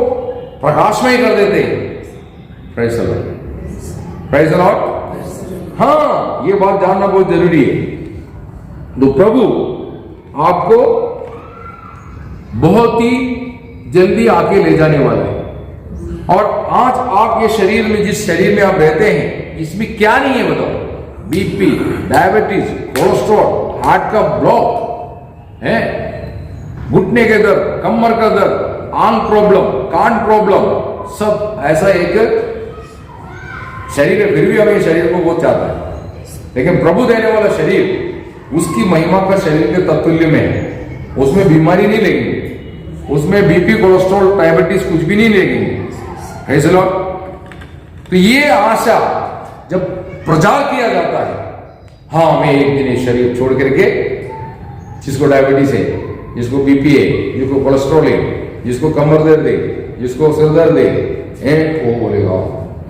S1: प्रकाशमय कर देते हैं। Praise the Lord. Praise the Lord. हाँ, ये बात जानना बहुत जरूरी है। तो प्रभु आपको बहुत ही जल्दी आके ले जाने वाला है। और आज आप ये शरीर में, जिस शरीर में आप रहते हैं, इसमें क्या नहीं है बताओ, बीपी, डायबिटीज, कोलेस्ट्रॉल, हार्ट का ब्लॉक है, घुटने के दर्द, कमर का दर्द, आंख प्रॉब्लम, कान प्रॉब्लम, सब ऐसा एक शरीर है। फिर भी हमें शरीर को बहुत चाहता है, लेकिन प्रभु देने वाला शरीर उसकी महिमा का शरीर के तत्तुल्य में है। उसमें बीमारी नहीं लगेगी, उसमें बीपी, कोलेस्ट्रॉल, डायबिटीज कुछ भी नहीं लगेगी। ऐसे लोग तो ये आशा जब प्रचार किया जाता है, हाँ मैं एक दिन ये शरीर छोड़ करके, जिसको डायबिटीज है, जिसको बीपी है, जिसको कोलेस्ट्रॉल है, जिसको कमर दर्द है, जिसको सिर दर्द है, वो बोलेगा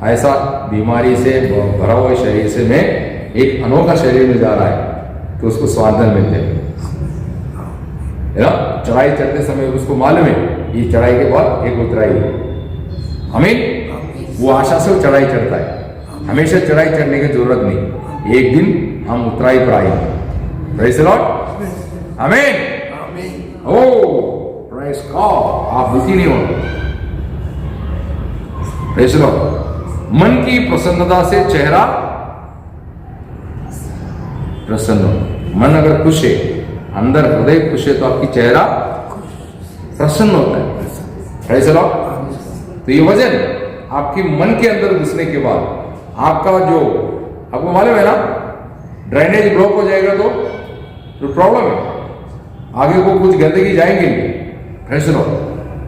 S1: ऐसा बीमारी से भरा हुए शरीर से मैं एक अनोखा शरीर में जा रहा है, तो उसको स्वादन मिलते हैं ना। चढ़ाई चढ़ते समय उसको मालूम है ये चढ़ाई के बाद एक उतराई है, हमें वो आशा से वो चढ़ाई चढ़ता है। हमेशा चढ़ाई चढ़ने की जरूरत नहीं, एक दिन हम उतराई पर आएंगे। प्रेज़ द लॉर्ड, आमीन। ओ प्रेज़ गॉड, आप दुखी नहीं हो। Praise the Lord. मन की प्रसन्नता से चेहरा प्रसन्न हो। मन अगर खुश है, अंदर हृदय खुश है, तो आपकी चेहरा प्रसन्न होता है। Praise the Lord. तो ये वजन आपके मन के अंदर घुसने के बाद आपका जो, आपको मालूम है ना, ड्रेनेज ब्लॉक हो जाएगा तो प्रॉब्लम है, आगे को कुछ गंदगी जाएंगे नहीं। Praise the Lord.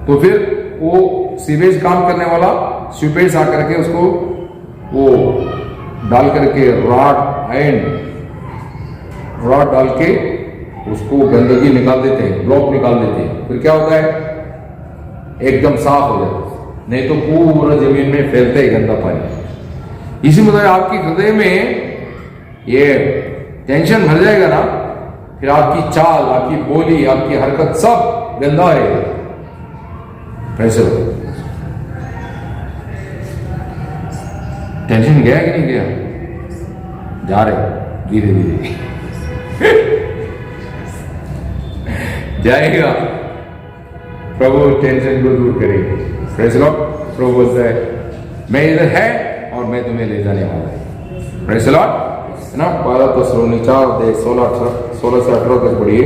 S1: तो फिर वो सीवेज काम करने वाला स्वीपेज आकर के उसको वो डाल करके रॉड डाल के उसको गंदगी निकाल देते हैं, ब्लॉक निकाल देते हैं। फिर क्या होता है, एकदम साफ हो जाता है, नहीं तो पूरा जमीन में फैलता है गंदा पानी। इसी मतलब आपकी हृदय में ये टेंशन भर जाएगा ना, फिर आपकी चाल, आपकी बोली, आपकी हरकत सब गंदा रहेगा। कैसे हो? टेंशन गया कि नहीं गया? जा रहे धीरे धीरे जाएगा। प्रभु टेंशन को दूर करेंगे। Praise the Lord. प्रभु बोलता है मैं इधर है और मैं तुम्हें ले जाने वाला है। प्रेज़ द लॉर्ड, है ना। पहला थिस्सलुनीकी 4:16 से 18 तक पढ़िए।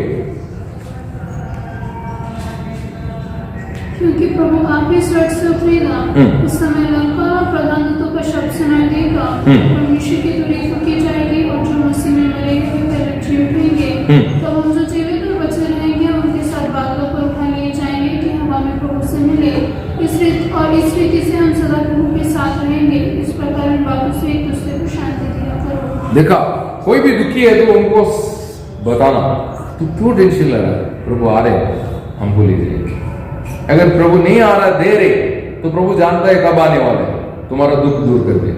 S2: क्योंकि प्रभु आप ही स्वर्ग से उतरेगा, उस समय लंका और प्रधान दूतों का शब्द सुनाई देगा, परमेश्वर की तुरही फूंकी जाएगी और जो मसीह में मरे हुए पहले जी उठेंगे। तो हम जो जीवित और बचे रहेंगे उनके साथ बादलों पर उठा लिए जाएंगे कि हवा में प्रभु से मिले। इस रीति से हम सदा प्रभु के साथ रहेंगे। इस प्रकार इन बातों से एक दूसरे को शांति दिया करो।
S1: देखा, कोई भी दुखी है तो उनको बताना, तू क्यों टेंशन ले रहा है, प्रभु आ रहे हैं, हमको ले जाएंगे। अगर प्रभु नहीं आ रहा, दे रहे, तो प्रभु जानता है कब आने वाले, तुम्हारा दुख दूर कर दे।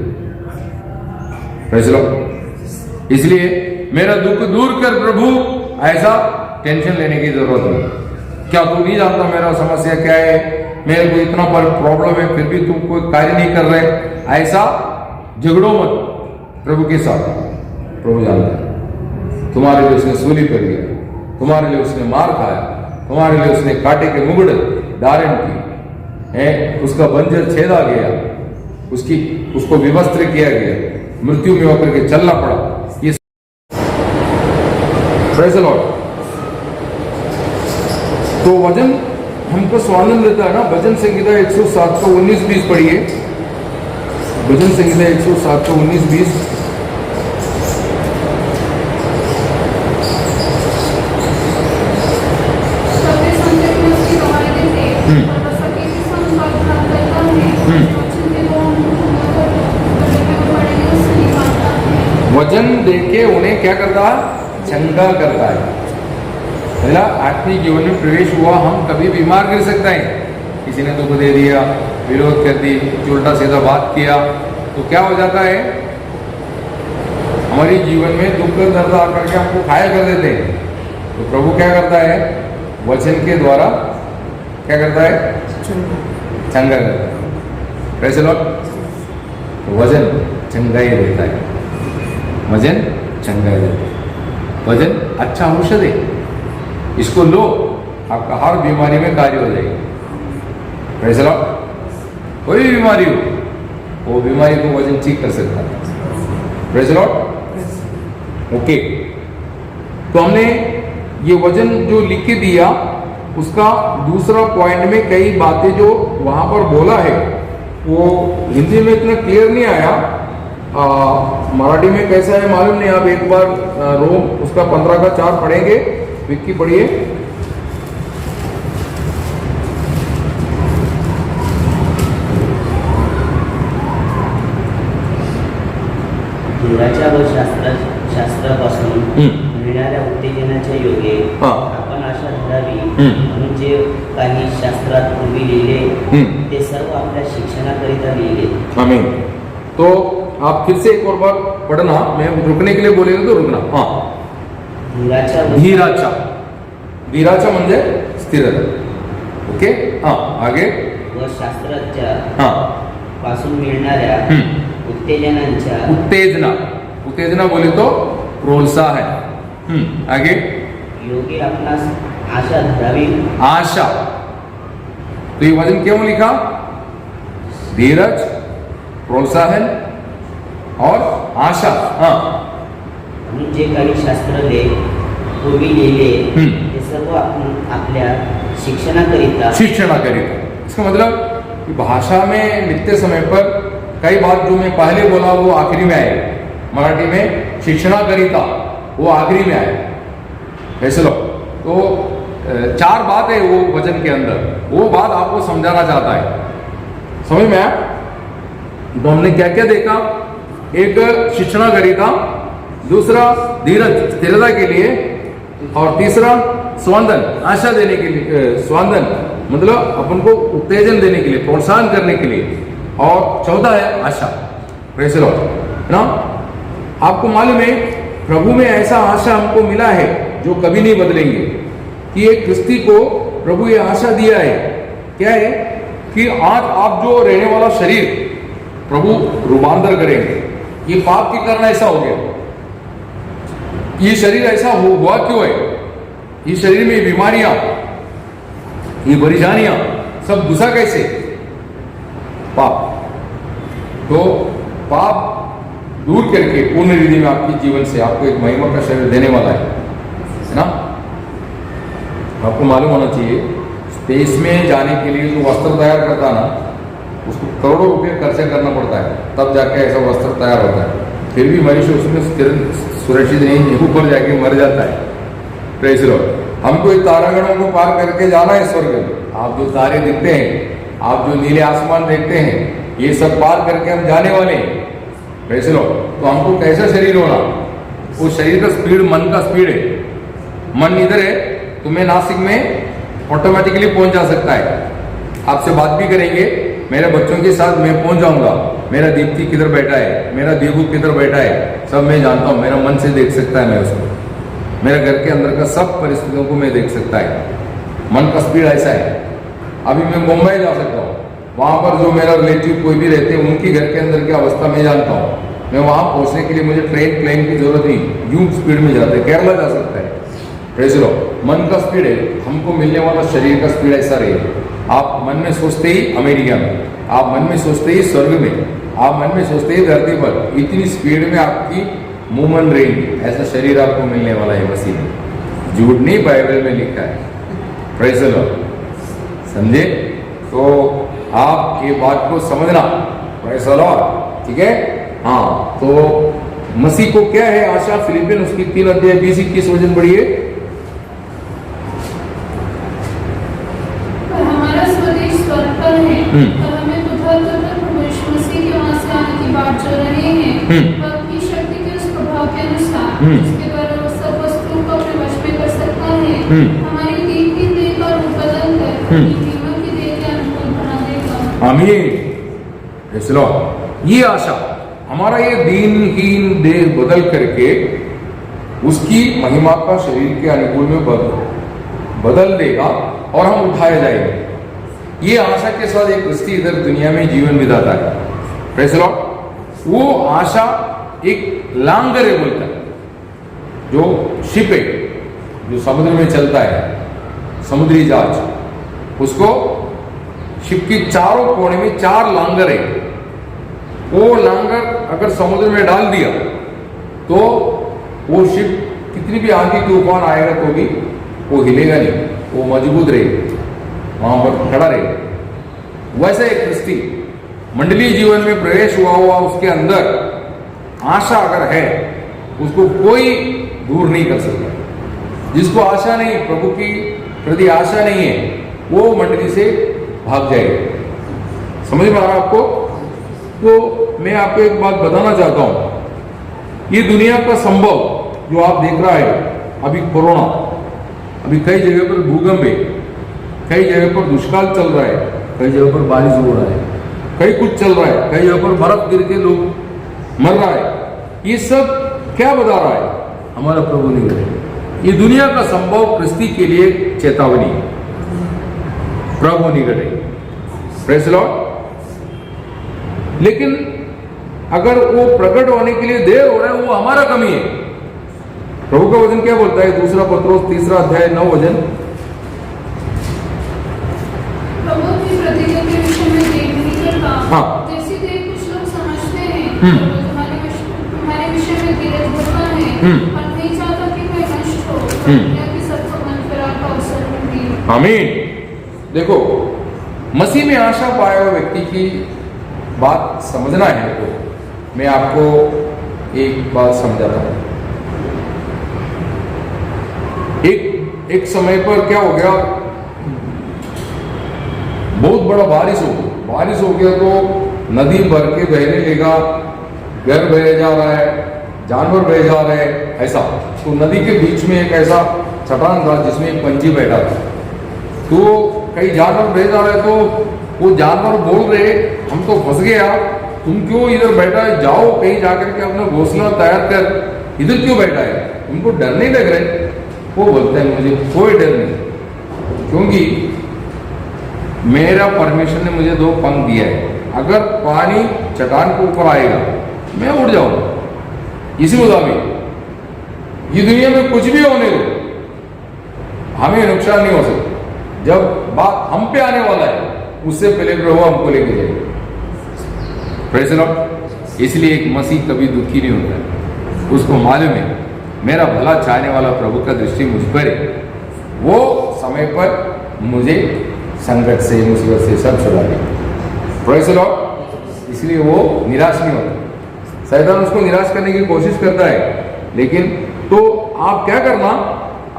S1: Praise the Lord. इसलिए मेरा दुख दूर कर प्रभु, ऐसा टेंशन लेने की जरूरत नहीं। क्या तू नहीं जानता मेरा समस्या क्या है, मेरे को इतना बड़ा प्रॉब्लम है, फिर भी तुम कोई कार्य नहीं कर रहे, ऐसा झगड़ो मत प्रभु के साथ। प्रभु जानता है तुम्हारे लिए उसने सूली पर लिया, तुम्हारे लिए उसने मार खाया, तुम्हारे लिए उसने कांटे के मुकुट धारण की है, उसका बंजर छेदा गया, उसको विवस्त्र किया गया, मृत्यु में होकर के चलना पड़ा। ये प्रेज़ द लॉर्ड। तो वजन हमको स्वानंद देता है ना। भजन संहिता 107 को 19-20 पढ़िए। भजन संहिता 107 को 19-20। वजन देके उन्हें क्या करता है, चंगा करता है। पहला आत्मिक जीवन में प्रवेश हुआ, हम कभी बीमार गिर सकते हैं। किसी ने दुख दे दिया, विरोध कर दी, उल्टा सीधा बात किया, तो क्या हो जाता है, हमारी जीवन में दुख दर्द आकर के हमको घायल कर देते हैं। तो प्रभु क्या करता है, वचन के द्वारा क्या करता है, चंगा करता है। कैसे लोग, वजन चंगाई देता है, वजन चंगाई देता है। वजन अच्छा औषध है, इसको लो, आपका हर बीमारी में कार्य हो जाएगी। Praise the Lord. कोई भी बीमारी हो, वो बीमारी को वजन ठीक कर सकता है। Praise the Lord. ओके, तो हमने ये वजन जो लिख के दिया उसका दूसरा पॉइंट में कई बातें जो वहां पर बोला है वो हिंदी में इतना क्लियर नहीं आया, मराठी में कैसा है मालूम नहीं। आप एक बार रोम उसका 15 का 4 पढ़ेंगे, विक्की पढ़िए।
S3: धीराच्या व शास्त्रापासून मिळणाऱ्या उत्तेजनाच्या योगे आपण आशा धरावी, म्हणून जे काही शास्त्रात पूर्वी लिहिले ते सर्व आपल्या शिक्षणाकरिता लिहिले।
S1: आमीन। तो आप फिर से एक और बार पढ़ना, मैं रुकने के लिए बोलेगा तो रुकना। धीराचा म्हणजे स्थिरता। ओके, आगे।
S3: व शास्त्राच्या पासून मिळणाऱ्या
S1: उत्तेजना बोले तो प्रोत्साहन। आगे।
S3: योगी अपना आशा धरावी।
S1: आशा, तो ये वजन क्यों लिखा? धीरज, प्रोत्साहन और आशा।
S3: म्हणून जे काही शास्त्र पूर्वी लिहिले ते सर्व आपल्या शिक्षणाकरिता।
S1: इसका मतलब कि भाषा में लिखते समय पर कई बात जो मैं पहले बोला वो आखिरी में आए, मराठी में शिक्षणाकरिता वो आखिरी में आए, ऐसे लो। तो 4 बात है वो वचन के अंदर, वो बात आपको समझाना चाहता है, समझ में आया? तो हमने क्या क्या देखा? एक शिक्षणाकरिता, दूसरा धीरज स्थिरता के लिए, और तीसरा स्वांदन आशा देने के लिए, स्वांदन मतलब अपन को उत्तेजन देने के लिए, प्रोत्साहन करने के लिए, और चौथा है आशा। प्रेज़ द लॉर्ड, है ना? आपको मालूम है प्रभु में ऐसा आशा हमको मिला है जो कभी नहीं बदलेंगे, कि एक क्रिस्ती को प्रभु ये आशा दिया है, क्या है कि आज आप जो रहने वाला शरीर प्रभु रूपांतर करेंगे। ये पाप के कारण ऐसा हो गया, ये शरीर ऐसा हुआ क्यों है? ये शरीर में बीमारियां, ये परेशानियां सब घुसा कैसे? पाप। तो पाप दूर करके पूर्ण रीति में आपके जीवन से आपको एक महिमा का शरीर देने वाला है ना? आपको मालूम होना चाहिए, स्पेस में जाने के लिए जो वस्त्र तैयार करता ना, उसको करोड़ों रुपए खर्चा करना पड़ता है, तब जाके ऐसा वस्त्र तैयार होता है। फिर भी मनुष्य उसमें सुरक्षित नहीं, ऊपर जाके मर जाता है। Praise the Lord. हमको इस तारागणों को पार करके जाना है स्वर्ग में। आप जो तारे दिखते हैं, आप जो नीले आसमान देखते हैं, ये सब पार करके हम जाने वाले हैं। Praise the Lord. तो हमको कैसा शरीर होना? वो शरीर का स्पीड मन का स्पीड है। मन इधर है तो मैं नासिक में ऑटोमेटिकली पहुंच जा सकता है। आपसे बात भी करेंगे, मेरे बच्चों के साथ मैं पहुंच जाऊंगा। मेरा दीप्ति किधर बैठा है, मेरा देवू किधर बैठा है, सब मैं जानता हूं। मेरा मन से देख सकता है मैं उसको, मेरे घर के अंदर का सब परिस्थितियों को मैं देख सकता है। मन का स्पीड ऐसा है। अभी मैं मुंबई जा सकता हूँ, वहां पर जो मेरा रिलेटिव कोई भी रहते हैं उनकी घर के अंदर की अवस्था मैं जानता हूँ। मैं वहां पहुंचने के लिए मुझे ट्रेन प्लेन की जरूरत नहीं, यूं स्पीड में जाते हैं। केरला जा सकता है। Praise the Lord. मन का स्पीड है, हमको मिलने वाला शरीर का स्पीड ऐसा रहे। आप मन में सोचते ही अमेरिका में, आप मन में सोचते ही स्वर्ग में, आप मन में सोचते ही धरती पर, इतनी स्पीड में आपकी मूवमेंट रहेगी। ऐसा शरीर आपको मिलने वाला है मसीह में, झूठ नहीं, बाइबल में लिखा है। Praise the Lord. समझे? तो आप ये बात को समझना। Praise the Lord. ठीक है? हाँ, तो मसीह को क्या है आशा? फिलिपियन उसकी 3 अध्याय 20-21 वचन पढ़िए।
S2: हमारा स्वदेश स्वर्ग पर है, और हमें उद्धारकर्ता प्रभु यीशु मसीह के वहां से आने की बात चल रही है, अपनी शक्ति के उस प्रभाव के अनुसार जिसके द्वारा वो सब वस्तुओं को अपने वश में कर सकता है। हमारी दीनहीन देह का रूप बदल कर जीवन की देह के अनुकूल बना देगा।
S1: आमीन। इसलिए ये आशा, हमारा ये दीनहीन देह बदल करके उसकी महिमा का शरीर के अनुकूल में बदल देगा और हम उठाए जाएंगे। ये आशा के साथ एक क्रिस्ती इधर दुनिया में जीवन बिताता है। Praise the Lord. वो आशा एक लांगर है, बोलता है, जो शिप है, जो समुद्र में चलता है, समुद्री जहाज, उसको शिप की चारों कोने में 4 लांगर है। वो लांगर अगर समुद्र में डाल दिया तो वो शिप कितनी भी आंधी तूफान आएगा तो भी वो हिलेगा नहीं, वो मजबूत रहेगा, वहां पर खड़ा रहेगा। वैसे एक क्रिस्ती मंडलीय जीवन में प्रवेश हुआ उसके अंदर आशा अगर है उसको कोई दूर नहीं कर सकता। जिसको आशा नहीं, प्रभु की प्रति आशा नहीं है, वो मंडली से भाग जाएगा। समझ में आ रहा आपको? तो मैं आपको एक बात बताना चाहता हूं, ये दुनिया का संभव जो आप देख रहा है, अभी कोरोना, अभी कई जगह पर भूकंप है, कई जगह पर दुष्काल चल रहा है, कई जगह पर बारिश हो रहा है, कई कुछ चल रहा है, कई जगह पर बर्फ गिर के लोग मर रहा है। ये सब क्या बता रहा है? हमारा प्रभु नहीं करे। ये दुनिया का संभव क्रिस्ती के लिए चेतावनी है, प्रभु नहीं करे। Praise Lord. लेकिन अगर वो प्रकट होने के लिए देर हो रहा है, वो हमारा कमी है। प्रभु का वचन क्या बोलता है? 2 पत्रोस 3 अध्याय 9 वचन।
S2: प्रभु की प्रतिज्ञा के विषय में देर नहीं करता।
S1: हाँ।
S2: जैसी देर कुछ लोग समझते हैं, तुम्हारे विषय में धीरज होता है, और नहीं चाहता कि कोई नष्ट हो, या कि सबको मन फिरा का अवसर मिले।
S1: आमीन। देखो, मसीह में आशा पाए हुए व्यक्ति की बात समझना है तो मैं आपको एक बात समझाता हूं। एक समय पर क्या हो गया, बहुत बड़ा बारिश हो गया तो नदी भर के बहने लगा, घर बह जा रहा है, जानवर बह जा रहे हैं, ऐसा। तो नदी के बीच में एक ऐसा चट्टान था जिसमें एक पंछी बैठा था। तो कई जानवर बह जा रहे, तो वो जानवर बोल रहे, हम तो फंस गया, तुम क्यों इधर बैठा है, जाओ कहीं जाकर के अपना घोंसला तैयार कर, इधर क्यों बैठा है, तुमको डर नहीं लग रहा है? वो बोलता है, मुझे कोई डर नहीं, क्योंकि मेरा परमेश्वर ने मुझे 2 पंख दिया है। अगर पानी चट्टान के ऊपर आएगा मैं उड़ जाऊंगा। इसी मुताबिक ये दुनिया में कुछ भी होने दो, हमें नुकसान नहीं हो सकता। जब बात हम पे आने वाला है, उससे पहले प्रभु हमको लेके जाएगा। Praise the Lord. इसलिए एक मसीह कभी दुखी नहीं होता है, उसको मालूम है मेरा भला चाहने वाला प्रभु का दृष्टि मुझ पर है, वो समय पर मुझे संकट से, मुसीबत से सब छुड़ा देगा। Praise the Lord. इसलिए वो निराश नहीं होता। शैतान उसको निराश करने की कोशिश करता है, लेकिन तो आप क्या करना,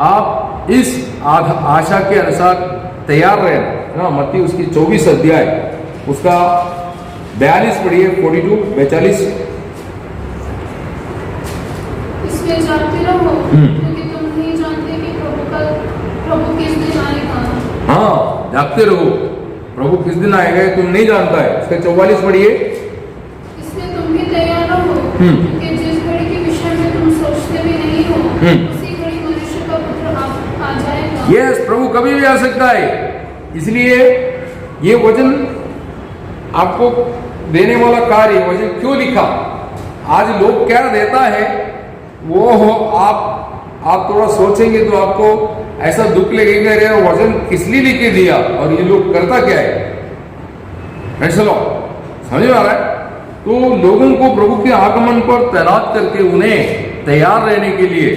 S1: आप इस आशा के अनुसार तैयार रहना ना। मत्ती उसकी 24 अध्याय उसका 42 पढ़िए, 42-42।
S2: इसमें जागते रहो, क्योंकि तुम नहीं जानते कि प्रभु किस दिन आएगा।
S1: हाँ, जागते रहो, प्रभु किस दिन आएगा तुम नहीं जानता है। उसका 44 पढ़िए।
S2: इसमें तुम भी तैयार रहो, क्योंकि जिस घड़ी के विषय में तुम सोचते भी नहीं हो, उसी घड़ी मनुष्य का पुत्र आ जाएगा।
S1: यस, प्रभु कभी भी आ सकता है। इसलिए ये वचन आपको देने वाला कार्य वचन क्यों लिखा, आज लोग क्या देता है वो आप थोड़ा सोचेंगे तो आपको ऐसा दुख लगेगा, रे वचन किस लिए लिख के दिया और ये लोग करता क्या है। ऐसा लो समझ में आ रहा है? तो लोगों को प्रभु के आगमन पर तैनात करके उन्हें तैयार रहने के लिए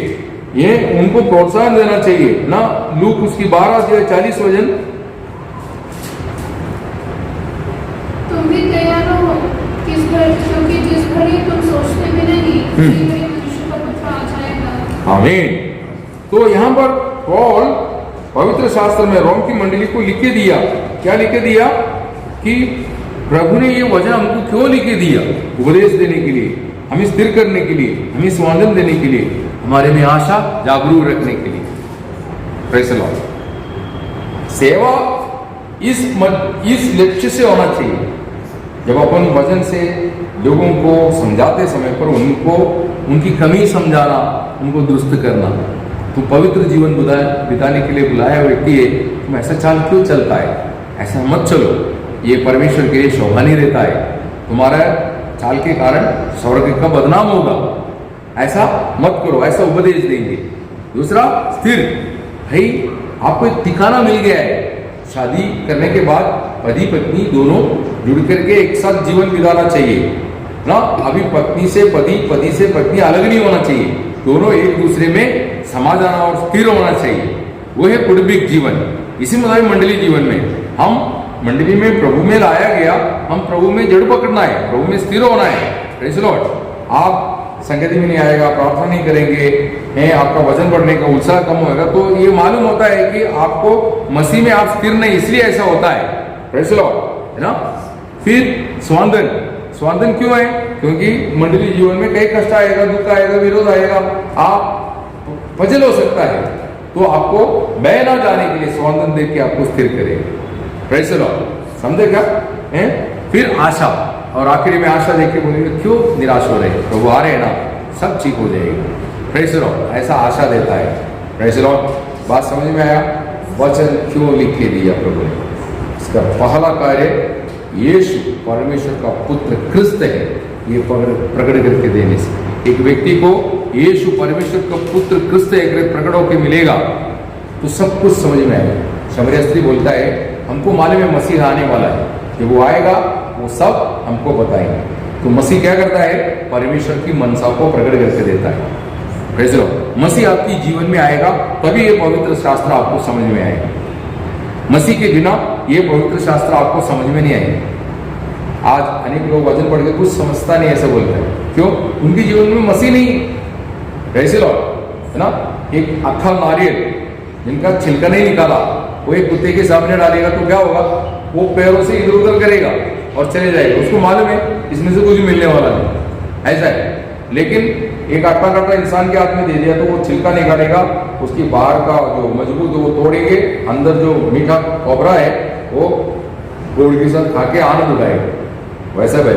S1: ये उनको प्रोत्साहन देना चाहिए ना। लूक उसकी 12-40 वचन।
S2: तुम भी तैयार रहो, क्योंकि जिस घड़ी तुम सोचते भी नहीं, उसी घड़ी मनुष्य का पुत्र आ जाएगा।
S1: आमीन। तो यहाँ पर पौल पवित्र शास्त्र में रोम की मंडली को लिख के दिया, क्या लिख के दिया कि प्रभु ने ये वचन हमको क्यों लिख के दिया, उपदेश देने के लिए, हमें स्थिर करने के लिए, हमें स्वांतन देने के लिए, हमारे में आशा जागरूक रखने के लिए। Praise the Lord. सेवा इस लक्ष्य से होना चाहिए। जब अपन वचन से लोगों को समझाते समय पर उनको उनकी कमी समझाना, उनको दुरुस्त करना, तो पवित्र जीवन बिताने के लिए बुलाया व्यक्ति है, तुम ऐसा चाल क्यों चलता है, ऐसा मत चलो, ये परमेश्वर के लिए शोभा नहीं रहता है, तुम्हारा चाल के कारण स्वर्ग का बदनाम होगा, ऐसा मत करो, ऐसा उपदेश देंगे। दूसरा, स्थिर भाई, आपको एक ठिकाना मिल गया है। शादी करने के बाद पति पत्नी दोनों जुड़ करके एक साथ जीवन बिताना चाहिए ना। अभी पत्नी से पति, पति से पत्नी अलग नहीं होना चाहिए। दोनों एक दूसरे में समा जाना और स्थिर होना चाहिए। वो है कुटुंबिक जीवन। इसी मुताबिक मंडली जीवन में हम मंडली में प्रभु में लाया गया, हम प्रभु में जड़ पकड़ना है, प्रभु में स्थिर होना है। Praise the Lord. आप संगति में नहीं आएगा, प्रार्थना नहीं करेंगे, हैं आपका वजन बढ़ने का उत्साह कम होगा, तो ये मालूम होता है कि आपको मसीह में आप स्थिर नहीं, इसलिए ऐसा होता है। प्रेज़ द लॉर्ड, है ना। फिर स्वांतन क्यों है? क्योंकि मंडली जीवन में कई कष्ट आएगा, दुख आएगा, विरोध आएगा, आप पजल हो सकता है, तो आपको बह ना जाने के लिए स्वांतन देख के आपको स्थिर करेगा। प्रेज़ द लॉर्ड, समझे क्या? फिर आशा, और आखिरी में आशा देख के बोलेंगे क्यों निराश हो रहे हैं, प्रभु आ रहे हैं ना, सब ठीक हो जाएगा। प्रेज़ द लॉर्ड, ऐसा आशा देता है। प्रेज़ द लॉर्ड, बात समझ में आया? वचन क्यों लिख के दिया प्रभु ने? इसका पहला कार्य यीशु परमेश्वर का पुत्र क्रिस्त है, ये प्रकट करके देने से। एक व्यक्ति को यीशु परमेश्वर का पुत्र क्रिस्त है अगर प्रकट होकर मिलेगा तो सब कुछ समझ में आएगा। शमरिया स्त्री बोलता है हमको मालूम है मसीह आने वाला है, जब वो आएगा वो सब हमको बताएंगे। तो मसीह क्या करता है? परमेश्वर की मनसा को प्रकट करके देता है। Praise the Lord. मसीह आपकी जीवन में आएगा तभी ये पवित्र शास्त्र आपको समझ में आएगा। मसीह के बिना ये पवित्र शास्त्र आपको समझ में नहीं आएगा। आज अनेक लोग वचन पढ़ के कुछ समझता नहीं, ऐसा बोलते हैं। क्यों? उनके जीवन में मसीह नहीं। प्रेज़ द लॉर्ड, है ना। एक अक्खा नारियल जिनका छिलका नहीं निकाला, वो एक कुत्ते के सामने डालेगा तो क्या होगा? वो पैरों से इधर उधर करेगा और चले जाएगा। उसको मालूम है इसमें से कुछ मिलने वाला नहीं, ऐसा है। लेकिन एक आटा काटा इंसान के हाथ में दे दिया तो वो छिलका निकालेगा, उसकी बाहर का जो मजबूत है वो तोड़ेंगे, अंदर जो मीठा कोबरा है वो गुड़ के साथ खा के आनंद उठाएगा। वैसा भाई,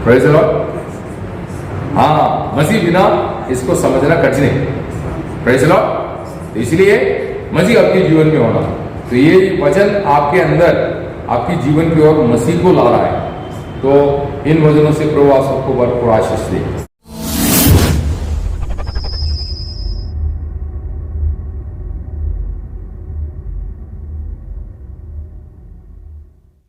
S1: प्रेज़ द लॉर्ड। हाँ, मसीह बिना इसको समझना कठिन है। Praise the Lord. इसलिए मसीह आपके जीवन में होना, तो ये वचन आपके अंदर आपकी जीवन की ओर मसीह को ला रहा है। तो इन वचनों से प्रभु आप सबको भरपूर आशीष दे।